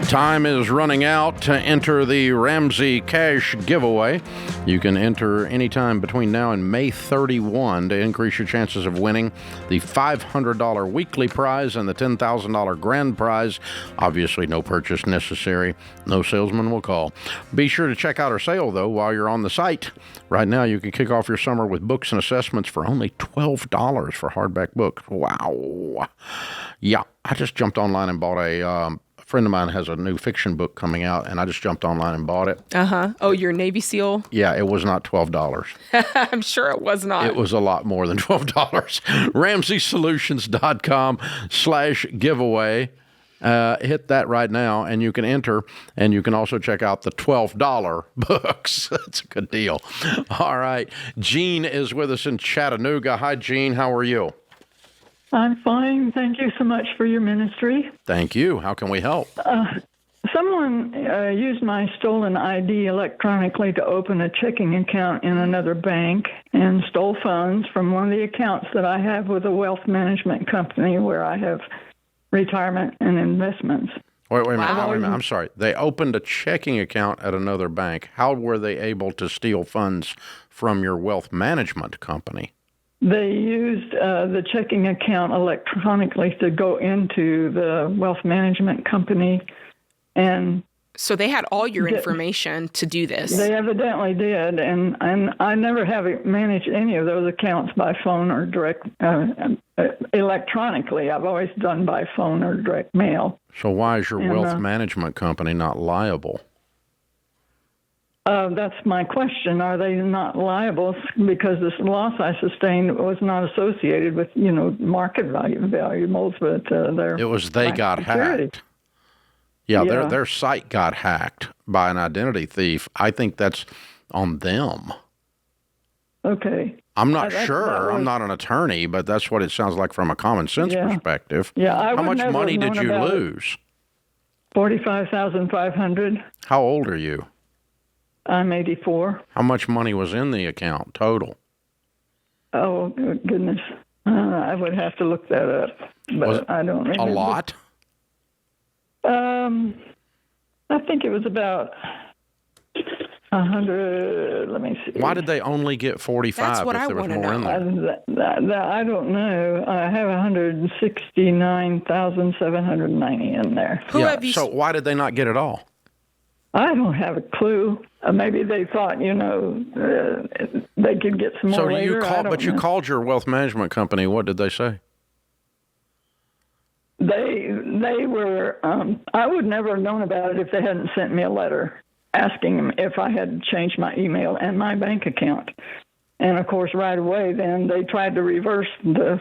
Time is running out to enter the Ramsey Cash giveaway. You can enter anytime between now and May 31 to increase your chances of winning the $500 weekly prize and the $10,000 grand prize. Obviously, no purchase necessary. No salesman will call. Be sure to check out our sale, though, while you're on the site. Right now, you can kick off your summer with books and assessments for only $12 for hardback books. Wow. Yeah, I just jumped online and bought a friend of mine has a new fiction book coming out, and I just jumped online and bought it. Oh, your Navy SEAL? Yeah, it was not $12. I'm sure it was not. It was a lot more than $12. RamseySolutions.com/giveaway. Hit that right now, and you can enter, and you can also check out the $12 books. That's a good deal. All right. Jean is with us in Chattanooga. Hi, Jean. How are you? I'm fine. Thank you so much for your ministry. Thank you. How can we help? Someone used my stolen ID electronically to open a checking account in another bank and stole funds from one of the accounts that I have with a wealth management company where I have retirement and investments. Wait a minute. I'm sorry. They opened a checking account at another bank. How were they able to steal funds from your wealth management company? They used the checking account electronically to go into the wealth management company, and so they had all your information to do this. They evidently did, and I never have managed any of those accounts by phone or direct electronically. I've always done by phone or direct mail. So why is your wealth management company not liable? That's my question. Are they not liable because this loss I sustained was not associated with, market valuables, but they got hacked. Yeah, their site got hacked by an identity thief. I think that's on them. Okay. I'm not sure. I'm not an attorney, but that's what it sounds like from a common sense perspective. Yeah. How much money did you lose? $45,500. How old are you? I'm 84. How much money was in the account total? Oh, goodness. I would have to look that up, but I don't remember. A lot? I think it was about 100. Let me see. Why did they only get 45 if there was more in there? I don't know. I have 169,790 in there. So why did they not get it all? I don't have a clue. Maybe they thought, they could get some more later. You called your wealth management company. What did they say? They were. I would never have known about it if they hadn't sent me a letter asking them if I had changed my email and my bank account. And of course, right away, then they tried to reverse the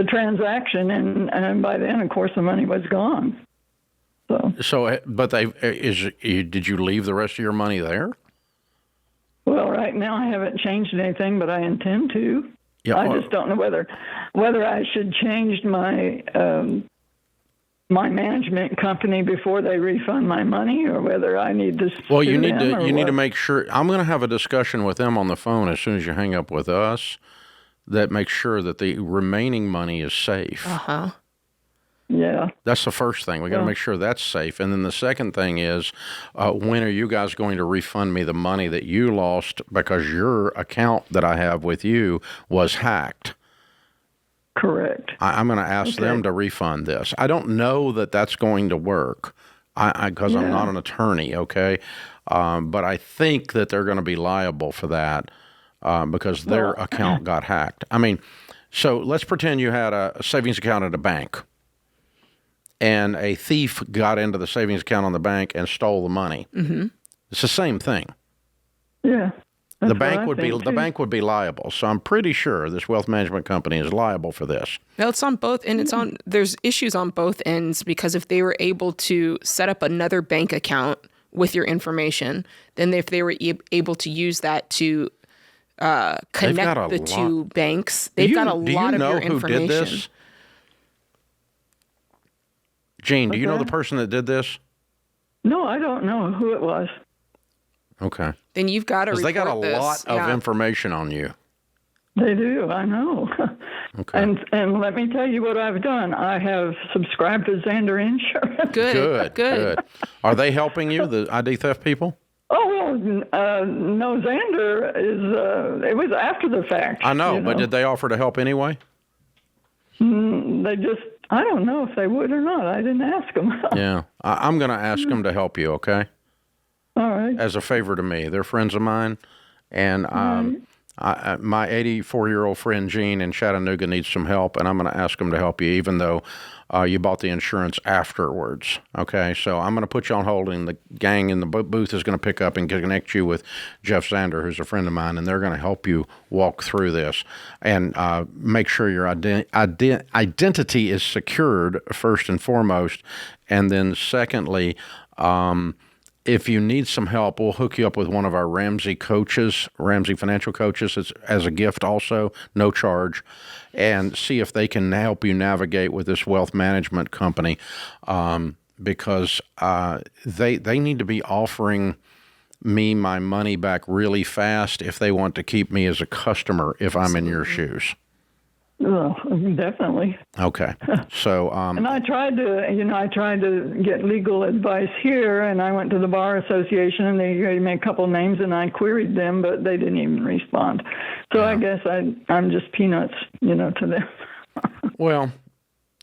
transaction, and by then, of course, the money was gone. But did you leave the rest of your money there? Well, right now I haven't changed anything, but I intend to. Yeah, I just don't know whether I should change my my management company before they refund my money, or whether I need to. Well, you need to make sure. I'm going to have a discussion with them on the phone as soon as you hang up with us. That makes sure that the remaining money is safe. Yeah. That's the first thing. We got to make sure that's safe. And then the second thing is, when are you guys going to refund me the money that you lost because your account that I have with you was hacked? Correct. I'm going to ask them to refund this. I don't know that that's going to work because I'm not an attorney, okay? But I think that they're going to be liable for that because their account got hacked. I mean, so let's pretend you had a savings account at a bank. And a thief got into the savings account on the bank and stole the money. Mm-hmm. It's the same thing. Yeah. The bank would be liable. So I'm pretty sure this wealth management company is liable for this. No, it's on both, and there's issues on both ends, because if they were able to set up another bank account with your information, then if they were able to use that to connect the two banks, they've got a lot of your information. Do you know who did this? Gene, do you know the person that did this? No, I don't know who it was. Okay. Then you've got to report this. Because they got a lot of information on you. They do, I know. Okay. And let me tell you what I've done. I have subscribed to Xander Insurance. Good. Are they helping you, the ID theft people? Oh, no, Xander is, it was after the fact. I know, but did they offer to help anyway? They just, I don't know if they would or not. I didn't ask them. Yeah. I'm going to ask them to help you, okay? All right. As a favor to me. They're friends of mine, and my 84-year-old friend Gene in Chattanooga needs some help, and I'm going to ask them to help you, even though you bought the insurance afterwards. Okay, so I'm going to put you on hold, and the gang in the booth is going to pick up and connect you with Jeff Zander, who's a friend of mine, and they're going to help you walk through this and make sure your identity is secured first and foremost, and then secondly, if you need some help, we'll hook you up with one of our Ramsey coaches, Ramsey financial coaches, as a gift also, no charge, and see if they can help you navigate with this wealth management company, because they need to be offering me my money back really fast if they want to keep me as a customer if I'm in your shoes. Well, definitely. Okay. So, and I tried to get legal advice here, and I went to the Bar Association, and they gave me a couple names, and I queried them, but they didn't even respond. So I guess I'm just peanuts, to them. Well,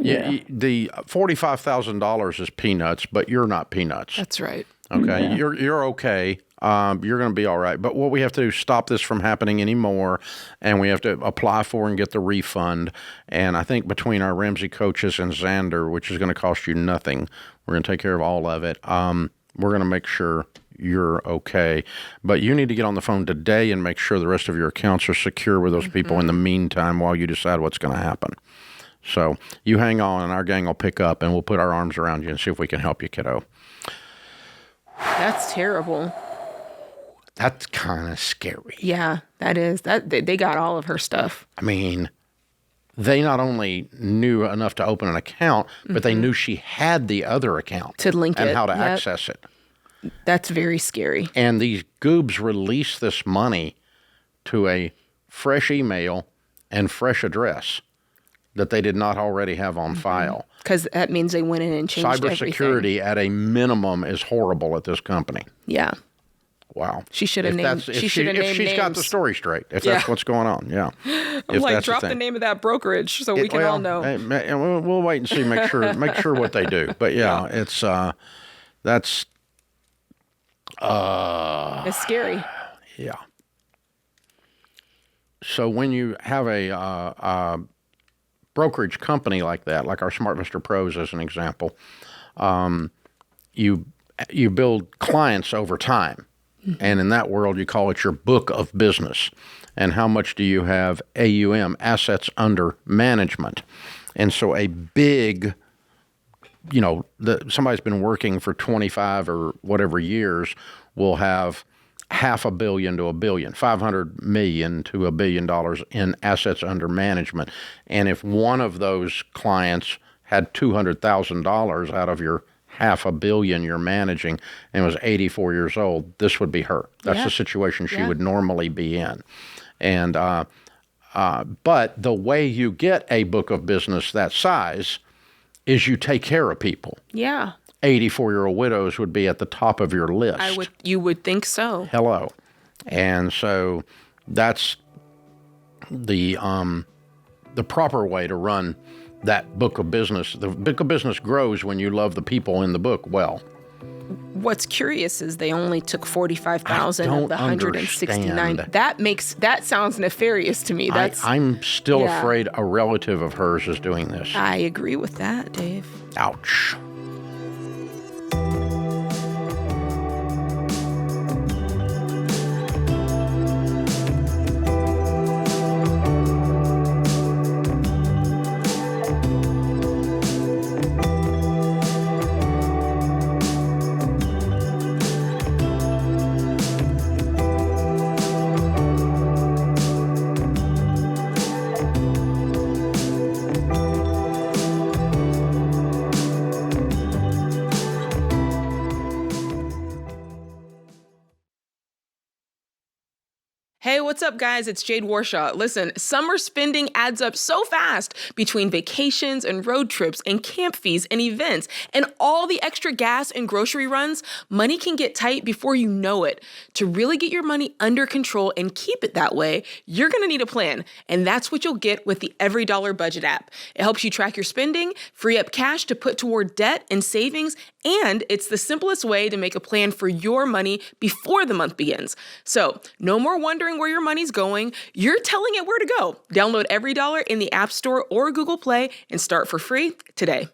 yeah, the $45,000 is peanuts, but you're not peanuts. That's right. Okay, Yeah. You're okay. You're going to be all right. But what we have to do is stop this from happening anymore, and we have to apply for and get the refund. And I think between our Ramsey coaches and Xander, which is going to cost you nothing, we're going to take care of all of it. We're going to make sure you're okay. But you need to get on the phone today and make sure the rest of your accounts are secure with those people in the meantime while you decide what's going to happen. So you hang on, and our gang will pick up, and we'll put our arms around you and see if we can help you, kiddo. That's terrible. That's kind of scary. Yeah, that is. They got all of her stuff. I mean, they not only knew enough to open an account, but they knew she had the other account. To link and it. how to Yep. access it. That's very scary. And these goobs release this money to a fresh email and fresh address that they did not already have on file. Because that means they went in and changed everything. Cybersecurity at a minimum is horrible at this company. Yeah. Wow. She should have named. If she's got the story straight, if that's what's going on, yeah. I'm like, drop the name of that brokerage so we can all know. We'll wait and see. Make sure what they do. But it's that's it's scary. Yeah. So when you have a brokerage company like that, like our Smart Mr. Pros as an example, you build clients over time. And in that world, you call it your book of business. And how much do you have AUM, assets under management? And so a big, somebody's been working for 25 or whatever years will have $500 million to $1 billion, $500 million to $1 billion in assets under management. And if one of those clients had $200,000 out of your $500 million you're managing and was 84 years old, this would be her. That's the situation she would normally be in. And but the way you get a book of business that size is you take care of people. Yeah. 84-year-old widows would be at the top of your list. You would think so. Hello. And so that's the proper way to run that book of business. The book of business grows when you love the people in the book well. What's curious is they only took 45,000 of the 169. Understand. That sounds nefarious to me. I'm still afraid a relative of hers is doing this. I agree with that, Dave. Ouch. what's up, guys? It's Jade Warshaw. Listen, summer spending adds up so fast between vacations and road trips and camp fees and events and all the extra gas and grocery runs. Money can get tight before you know it. To really get your money under control and keep it that way, you're going to need a plan. And that's what you'll get with the Every Dollar Budget app. It helps you track your spending, free up cash to put toward debt and savings, and it's the simplest way to make a plan for your money before the month begins. So, no more wondering where your money's going. You're telling it where to go. Download Every Dollar in the App Store or Google Play and start for free today.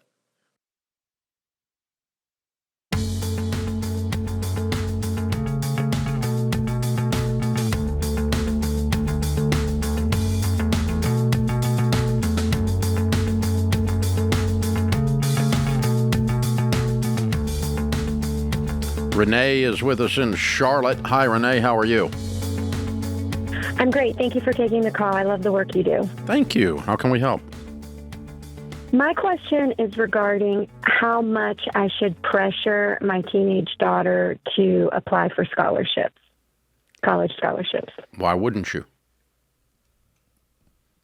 Renee is with us in Charlotte. Hi, Renee. How are you? I'm great. Thank you for taking the call. I love the work you do. Thank you. How can we help? My question is regarding how much I should pressure my teenage daughter to apply for scholarships, college scholarships. Why wouldn't you?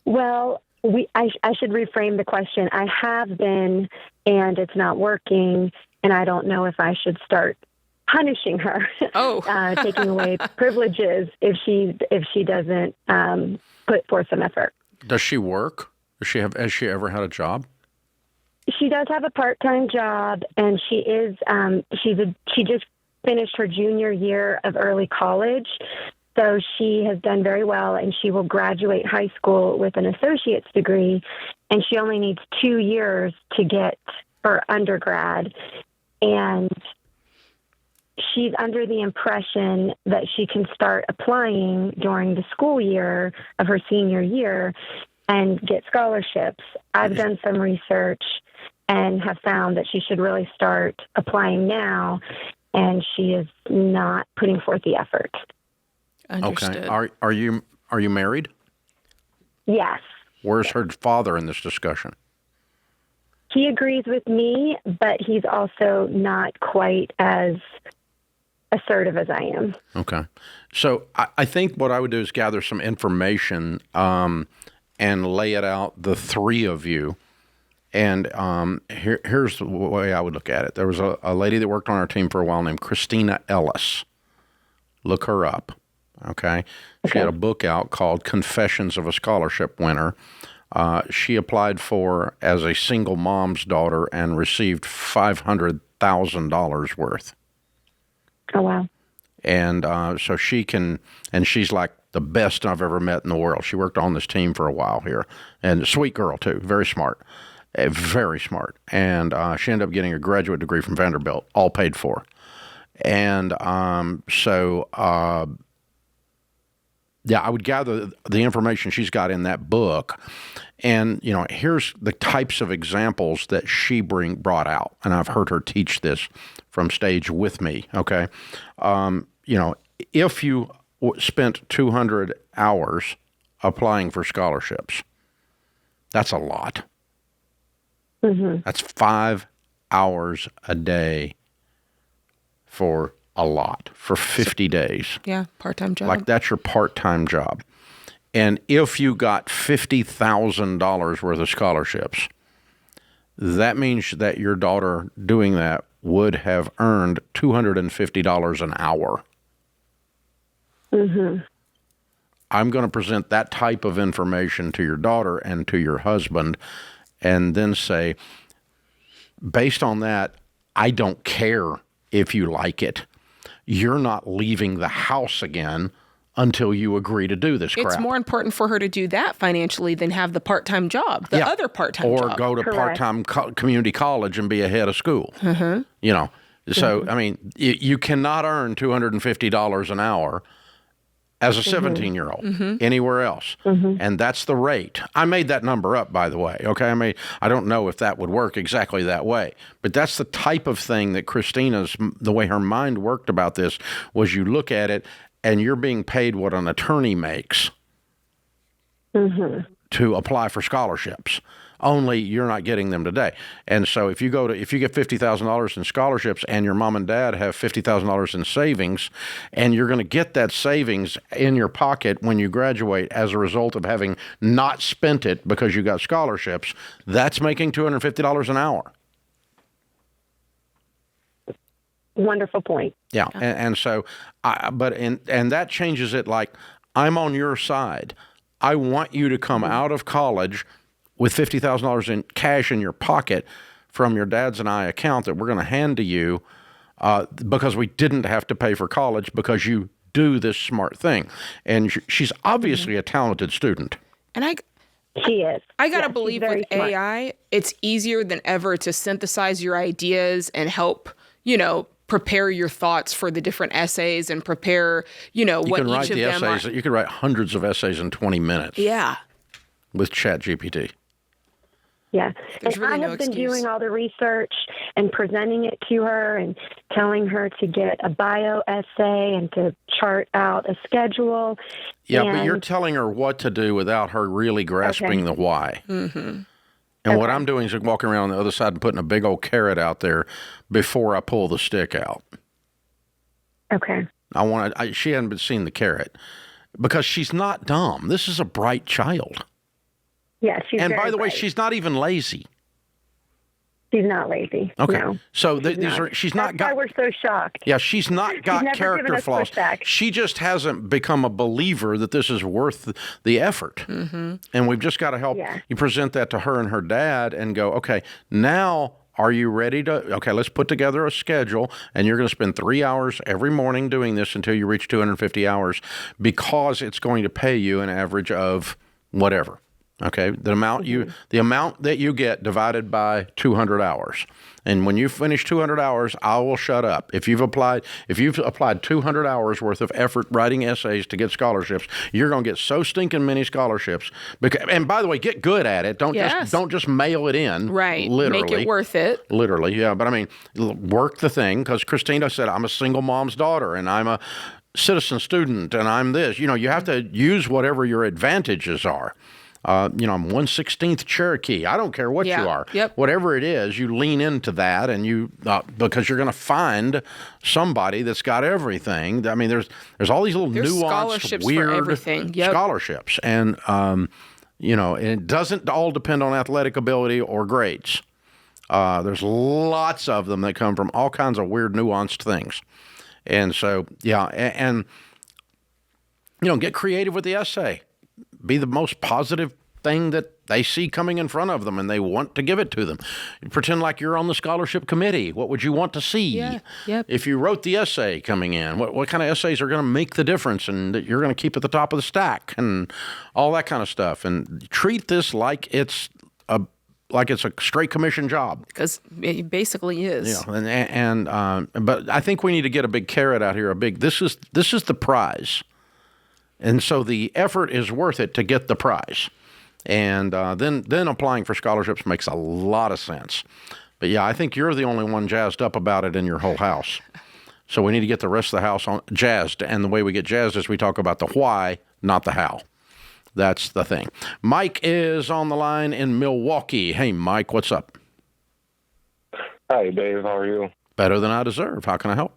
Well, I should reframe the question. I have been, and it's not working, and I don't know if I should start punishing her, taking away privileges if she doesn't put forth some effort. Does she work? Has she ever had a job? She does have a part-time job, and she is she just finished her junior year of early college, so she has done very well, and she will graduate high school with an associate's degree, and she only needs 2 years to get her undergrad, and she's under the impression that she can start applying during the school year of her senior year and get scholarships. I've done some research and have found that she should really start applying now, and she is not putting forth the effort. Understood. Okay. Are you married? Yes. Where's her father in this discussion? He agrees with me, but he's also not quite as assertive as I am. Okay. So I think what I would do is gather some information and lay it out, the three of you. And here's the way I would look at it. There was a lady that worked on our team for a while named Christina Ellis. Look her up. Okay. She had a book out called Confessions of a Scholarship Winner. She applied for as a single mom's daughter and received $500,000 worth. Oh, wow. And so she can, and she's like the best I've ever met in the world. She worked on this team for a while here. And a sweet girl, too. Very smart. Very smart. And she ended up getting a graduate degree from Vanderbilt, all paid for. And yeah, I would gather the information she's got in that book. And, here's the types of examples that she brought out. And I've heard her teach this from stage with me, okay? If you spent 200 hours applying for scholarships, that's a lot. Mm-hmm. That's 5 hours a day for a lot, for 50 days. Yeah, part-time job. Like that's your part-time job. And if you got $50,000 worth of scholarships, that means that your daughter doing that would have earned $250 an hour. Mm-hmm. I'm going to present that type of information to your daughter and to your husband and then say, based on that, I don't care if you like it. You're not leaving the house again until you agree to do this crap. It's more important for her to do that financially than have the part-time job, the other part-time job. Or go to part-time community college and be ahead of school. Mm-hmm. So, I mean, you cannot earn $250 an hour as a 17-year-old anywhere else. Mm-hmm. And that's the rate. I made that number up, by the way, okay? I don't know if that would work exactly that way, but that's the type of thing that the way her mind worked about this was you look at it and you're being paid what an attorney makes to apply for scholarships. only you're not getting them today. And so if you get $50,000 in scholarships and your mom and dad have $50,000 in savings, and you're going to get that savings in your pocket when you graduate as a result of having not spent it because you got scholarships, that's making $250 an hour. Wonderful point. Yeah. And so, and that changes it. Like, I'm on your side. I want you to come out of college with $50,000 in cash in your pocket from your dad's and I account that we're going to hand to you because we didn't have to pay for college because you do this smart thing. And she's obviously a talented student. And she is. I got to believe with smart. AI, it's easier than ever to synthesize your ideas and help, prepare your thoughts for the different essays and prepare, what each of them are. You can write hundreds of essays in 20 minutes. Yeah. With ChatGPT. Yeah. There's and really I have been doing all the research and presenting it to her and telling her to get a bio essay and to chart out a schedule. Yeah, but you're telling her what to do without her really grasping the why. Mm-hmm. And what I'm doing is walking around on the other side and putting a big old carrot out there before I pull the stick out. Okay. She hadn't seen the carrot because she's not dumb. This is a bright child. Yeah, she's And very by the way, bright. she's not even lazy. She's not lazy. Okay. No, So she's not. That's why we're so shocked. Yeah, she's not got never character given us flaws. pushback. She just hasn't become a believer that this is worth the effort. Mm-hmm. And we've just got to help you present that to her and her dad and go, okay, now are you ready to, let's put together a schedule and you're going to spend 3 hours every morning doing this until you reach 250 hours because it's going to pay you an average of whatever. Okay, the amount that you get divided by 200 hours. And when you finish 200 hours, I will shut up. If you've applied 200 hours worth of effort writing essays to get scholarships, you're going to get so stinking many scholarships. And by the way, get good at it. Don't just mail it in. Right. Literally. Make it worth it. Literally, yeah. But I mean, work the thing, because Christina said, I'm a single mom's daughter and I'm a citizen student and I'm this. You have to use whatever your advantages are. I'm 1/16 Cherokee. I don't care what you are. Yep. Whatever it is, you lean into that, and you because you're going to find somebody that's got everything. I mean, there's all these little nuanced, scholarships weird for everything. Yep. scholarships, and and it doesn't all depend on athletic ability or grades. There's lots of them that come from all kinds of weird, nuanced things, and so and get creative with the essay. Be the most positive thing that they see coming in front of them and they want to give it to them. Pretend like you're on the scholarship committee. What would you want to see? Yeah. Yep. If you wrote the essay coming in, what kind of essays are going to make the difference and that you're going to keep at the top of the stack and all that kind of stuff. And treat this like it's a straight commission job. Because it basically is. Yeah. But I think we need to get a big carrot out here. This is the prize. And so the effort is worth it to get the prize. And then applying for scholarships makes a lot of sense. But yeah, I think you're the only one jazzed up about it in your whole house. So we need to get the rest of the house jazzed. And the way we get jazzed is we talk about the why, not the how. That's the thing. Mike is on the line in Milwaukee. Hey, Mike, what's up? Hi, Dave. How are you? Better than I deserve. How can I help?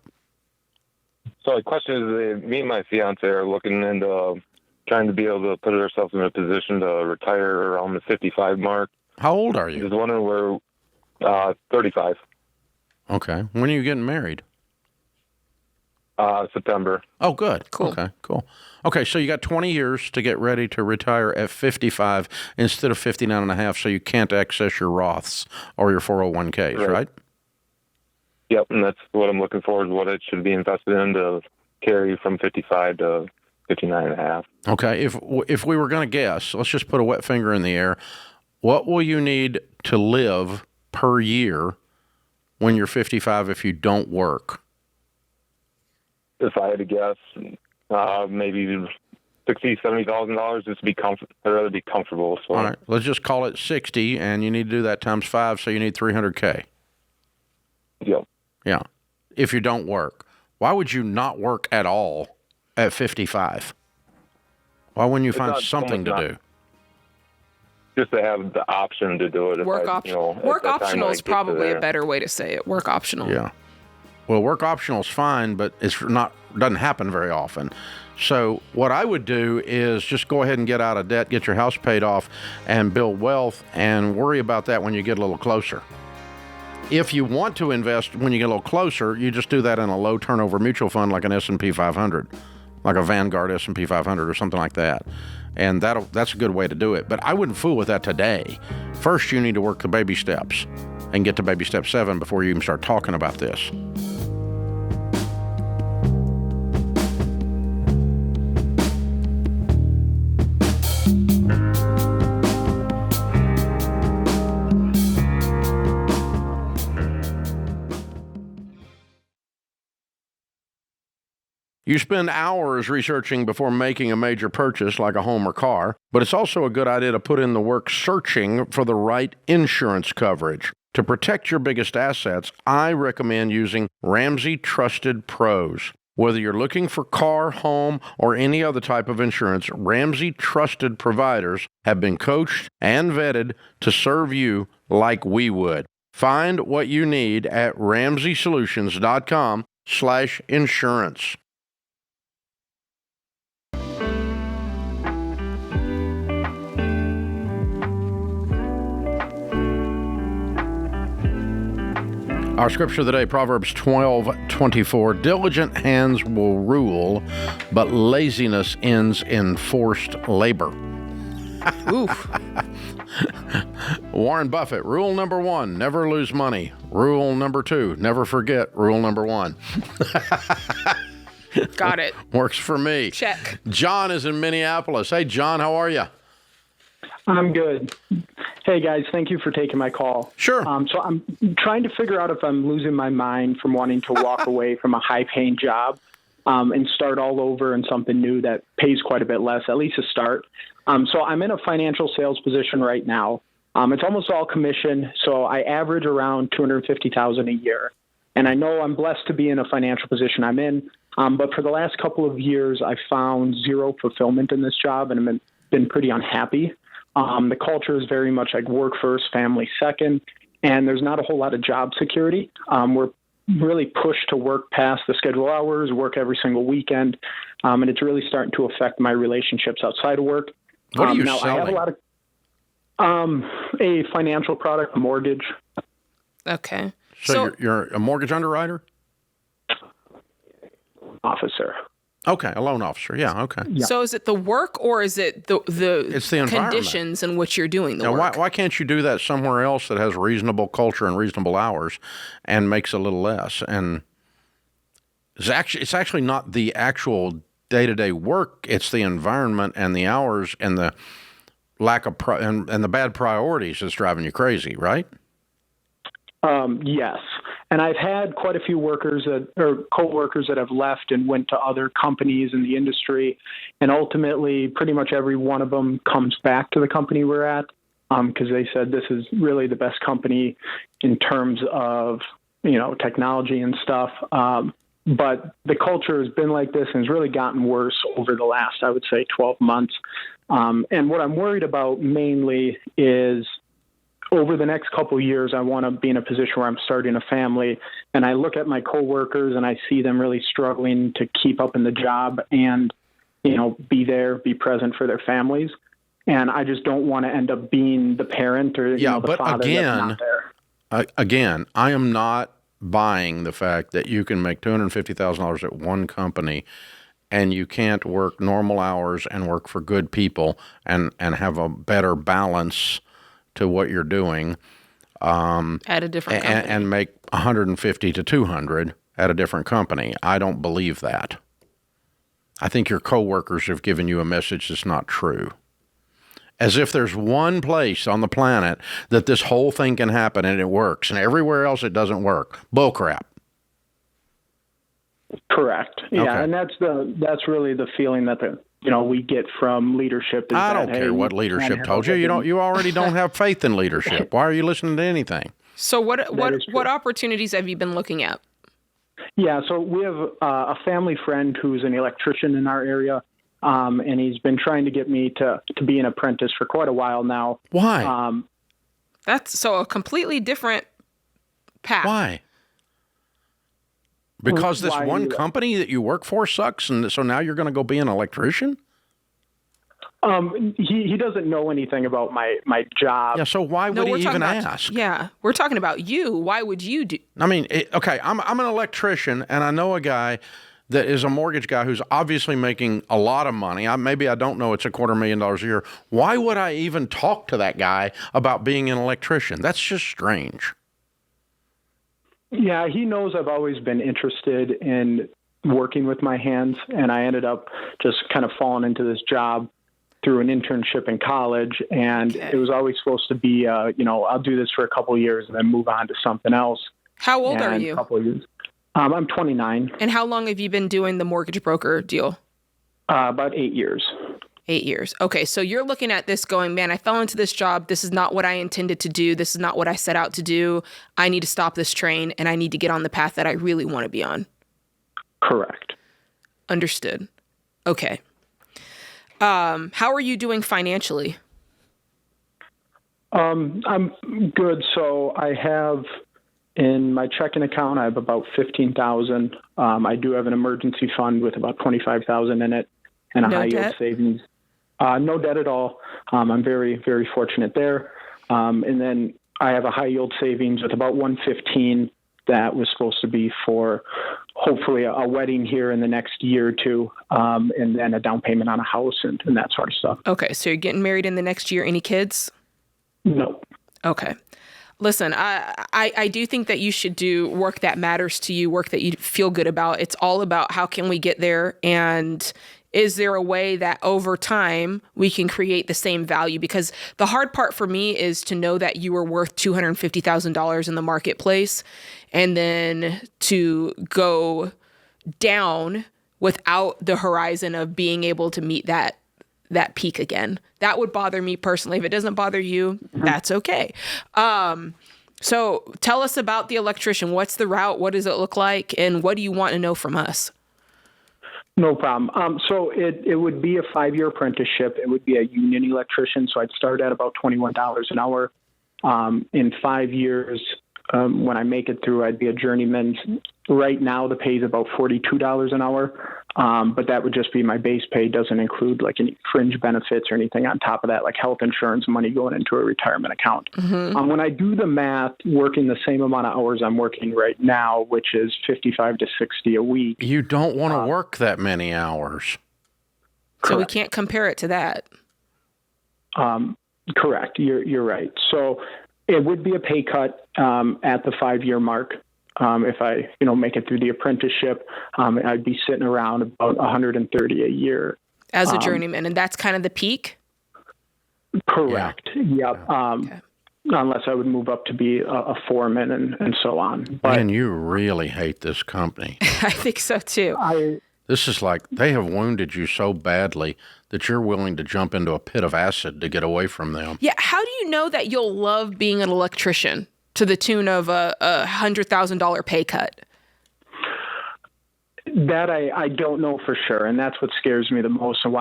So the question is, me and my fiance are looking into trying to be able to put ourselves in a position to retire around the 55 mark. How old are you? Just wondering where, 35. Okay. When are you getting married? September. Oh, good. Cool. Okay, cool. Okay, so you got 20 years to get ready to retire at 55 instead of 59 and a half, so you can't access your Roths or your 401ks, right? Yep, and that's what I'm looking for, is what it should be invested in to carry from 55 to 59 and a half. Okay, if we were going to guess, let's just put a wet finger in the air, what will you need to live per year when you're 55 if you don't work? If I had to guess, maybe $60,000, $70,000 just to be I'd rather be comfortable. So. All right, let's just call it 60, and you need to do that times 5, so you need $300K. Yep. Yeah. If you don't work. Why would you not work at all at 55? Why wouldn't you find something to do? just to have the option to do it. Work optional is probably a better way to say it. Work optional. Yeah. Well, work optional is fine, but doesn't happen very often. So what I would do is just go ahead and get out of debt, get your house paid off, and build wealth, and worry about that when you get a little closer. If you want to invest when you get a little closer, you just do that in a low turnover mutual fund like an S&P 500, like a Vanguard S&P 500 or something like that. And that's a good way to do it. But I wouldn't fool with that today. First, you need to work the baby steps and get to baby step 7 before you even start talking about this. You spend hours researching before making a major purchase like a home or car, but it's also a good idea to put in the work searching for the right insurance coverage. To protect your biggest assets, I recommend using Ramsey Trusted Pros. Whether you're looking for car, home, or any other type of insurance, Ramsey Trusted providers have been coached and vetted to serve you like we would. Find what you need at RamseySolutions.com/insurance. Our scripture of the day, Proverbs 12:24. Diligent hands will rule, but laziness ends in forced labor. Oof. Warren Buffett, rule number 1, never lose money. Rule number 2, never forget. Rule number 1. Got it. Works for me. Check. John is in Minneapolis. Hey, John, how are you? I'm good. Hey, guys, thank you for taking my call. Sure. So I'm trying to figure out if I'm losing my mind from wanting to walk away from a high-paying job and start all over in something new that pays quite a bit less, at least to start. So I'm in a financial sales position right now. It's almost all commission, so I average around $250,000 a year. And I know I'm blessed to be in a financial position I'm in, but for the last couple of years, I found zero fulfillment in this job, and I've been pretty unhappy. The culture is very much like work first, family second, and there's not a whole lot of job security. We're really pushed to work past the schedule hours, work every single weekend, and it's really starting to affect my relationships outside of work. What are you now, selling? I have a lot of a financial product, a mortgage. Okay. So you're a mortgage underwriter? Officer. Okay, a loan officer. Yeah, okay. Yeah. So is it the work or is it the It's the environment. conditions in which you're doing the Now, work? why can't you do that somewhere else that has reasonable culture and reasonable hours and makes a little less? And it's actually not the actual day-to-day work. It's the environment and the hours and the lack of and the bad priorities that's driving you crazy, right? Yes. And I've had quite a few coworkers that have left and went to other companies in the industry. And ultimately, pretty much every one of them comes back to the company we're at because they said this is really the best company in terms of, technology and stuff. But the culture has been like this and has really gotten worse over the last, I would say, 12 months. And what I'm worried about mainly is over the next couple of years, I want to be in a position where I'm starting a family, and I look at my coworkers and I see them really struggling to keep up in the job and, be there, be present for their families. And I just don't want to end up being the parent or the father that's not there. Again, I am not buying the fact that you can make $250,000 at one company and you can't work normal hours and work for good people and have a better balance to what you're doing at a different company. And make 150 to 200 at a different company. I don't believe that. I think your coworkers have given you a message that's not true. As if there's one place on the planet that this whole thing can happen and it works, and everywhere else it doesn't work. Bullcrap. Correct. Yeah, Okay. and that's really the feeling that we get from leadership. Is I that, don't care what leadership told you. You already don't have faith in leadership. Why are you listening to anything? So what opportunities have you been looking at? Yeah, so we have a family friend who's an electrician in our area. and he's been trying to get me to be an apprentice for quite a while now. Why? That's so a completely different path. Why? Because this Why- one company that you work for sucks, and so now you're going to go be an electrician? He doesn't know anything about my job. Yeah, so why would he even ask? Yeah, we're talking about you. Why would you do? I mean, okay, I'm an electrician, and I know a guy that is a mortgage guy who's obviously making a lot of money. Maybe I don't know it's $250,000 a year. Why would I even talk to that guy about being an electrician? That's just strange. Yeah, he knows I've always been interested in working with my hands, and I ended up just kind of falling into this job through an internship in college, and it was always supposed to be, I'll do this for a couple of years and then move on to something else. How old are And you? A couple of years. I'm 29. And how long have you been doing the mortgage broker deal? About 8 years. 8 years. Okay, so you're looking at this going, man, I fell into this job. This is not what I intended to do. This is not what I set out to do. I need to stop this train, and I need to get on the path that I really want to be on. Correct. Understood. Okay. How are you doing financially? I'm good. So I have in my checking account, I have about $15,000. I do have an emergency fund with about $25,000 in it, and a No high yield debt? savings. No debt at all. I'm very, very fortunate there. And then I have a high yield savings with about $115 that was supposed to be for hopefully a wedding here in the next year or two, and then a down payment on a house and that sort of stuff. Okay, so you're getting married in the next year. Any kids? No. Okay. Listen, I do think that you should do work that matters to you, work that you feel good about. It's all about how can we get there, and is there a way that over time we can create the same value? Because the hard part for me is to know that you are worth $250,000 in the marketplace, and then to go down without the horizon of being able to meet that peak again. That would bother me personally. If it doesn't bother you, that's okay. So tell us about the electrician. What's the route? What does it look like? And what do you want to know from us? No problem. So it would be a 5-year apprenticeship. It would be a union electrician. So I'd start at about $21 an hour. In 5 years, when I make it through, I'd be a journeyman. Right now, the pay is about $42 an hour. But that would just be my base pay. Doesn't include like any fringe benefits or anything on top of that, like health insurance money going into a retirement account. Mm-hmm. When I do the math, working the same amount of hours I'm working right now, which is 55 to 60 a week. You don't want to work that many hours. So we can't compare it to that. Correct. You're right. So it would be a pay cut at the 5-year mark. If I, make it through the apprenticeship, I'd be sitting around about $130 a year As a journeyman, and that's kind of the peak? Correct. Yeah. Yep. Unless I would move up to be a foreman and so on. But Man, you really hate this company. I think so too. This is like they have wounded you so badly that you're willing to jump into a pit of acid to get away from them. Yeah. How do you know that you'll love being an electrician to the tune of a $100,000 pay cut? That I don't know for sure, and that's what scares me the most, and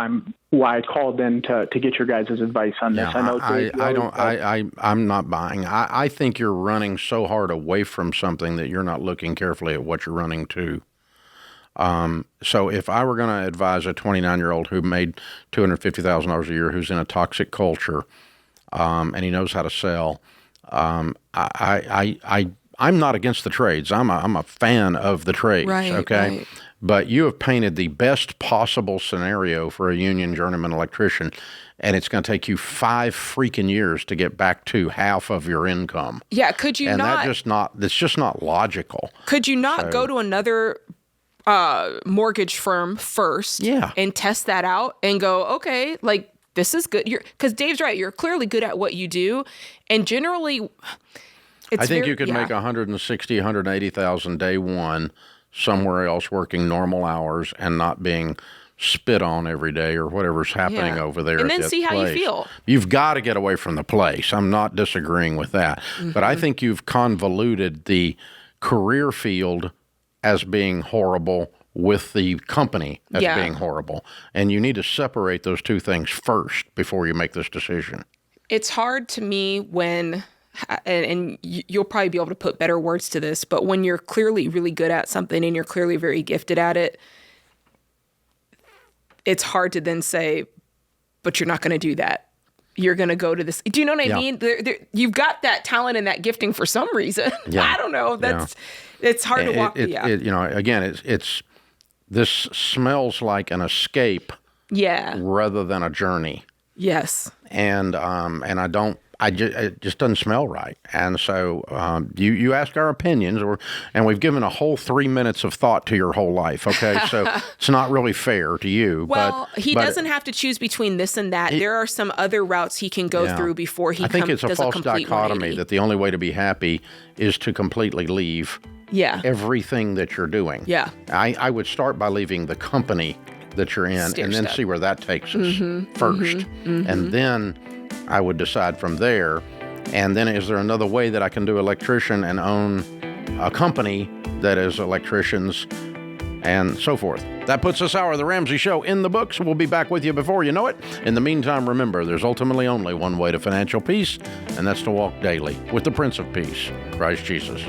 why I called in to get your guys' advice on this. Yeah, I'm not buying. I think you're running so hard away from something that you're not looking carefully at what you're running to. So if I were going to advise a 29-year-old who made $250,000 a year, who's in a toxic culture, and he knows how to sell, I'm not against the trades. I'm a fan of the trades. Right, okay. right. But you have painted the best possible scenario for a union journeyman electrician, and it's going to take you 5 freaking years to get back to half of your income. Yeah, could you and not? That's just not logical. Could you not go to another mortgage firm first? Yeah. And test that out and go, okay, like this is good. Because Dave's right. You're clearly good at what you do, and generally, I think you could make $160,000, $180,000 day one somewhere else working normal hours and not being spit on every day or whatever's happening over there. And at then that see how you place. feel. You've got to get away from the place. I'm not disagreeing with that. But I think you've convoluted the career field as being horrible with the company as Yeah. being horrible. And you need to separate those two things first before you make this decision. It's hard to me when, and you'll probably be able to put better words to this, but when you're clearly really good at something and you're clearly very gifted at it, it's hard to then say, but you're not going to do that. You're going to go to this. Do you know what I mean? You've got that talent and that gifting for some reason. Yeah. I don't know. It's hard to walk. Again, this smells like an escape rather than a journey. Yes. And it just doesn't smell right. And so you ask our opinions, and we've given a whole 3 minutes of thought to your whole life. Okay, so it's not really fair to you. Well, he doesn't have to choose between this and that. There are some other routes he can go through before he. I think it's a does false complete dichotomy 180. that the only way to be happy is to completely leave. Yeah. Everything that you're doing. Yeah. I would start by leaving the company that you're in, and then see where that takes us first, and then I would decide from there. And then is there another way that I can do electrician and own a company that is electricians and so forth? That puts this hour of The Ramsey Show in the books. We'll be back with you before you know it. In the meantime, remember, there's ultimately only one way to financial peace, and that's to walk daily with the Prince of Peace, Christ Jesus.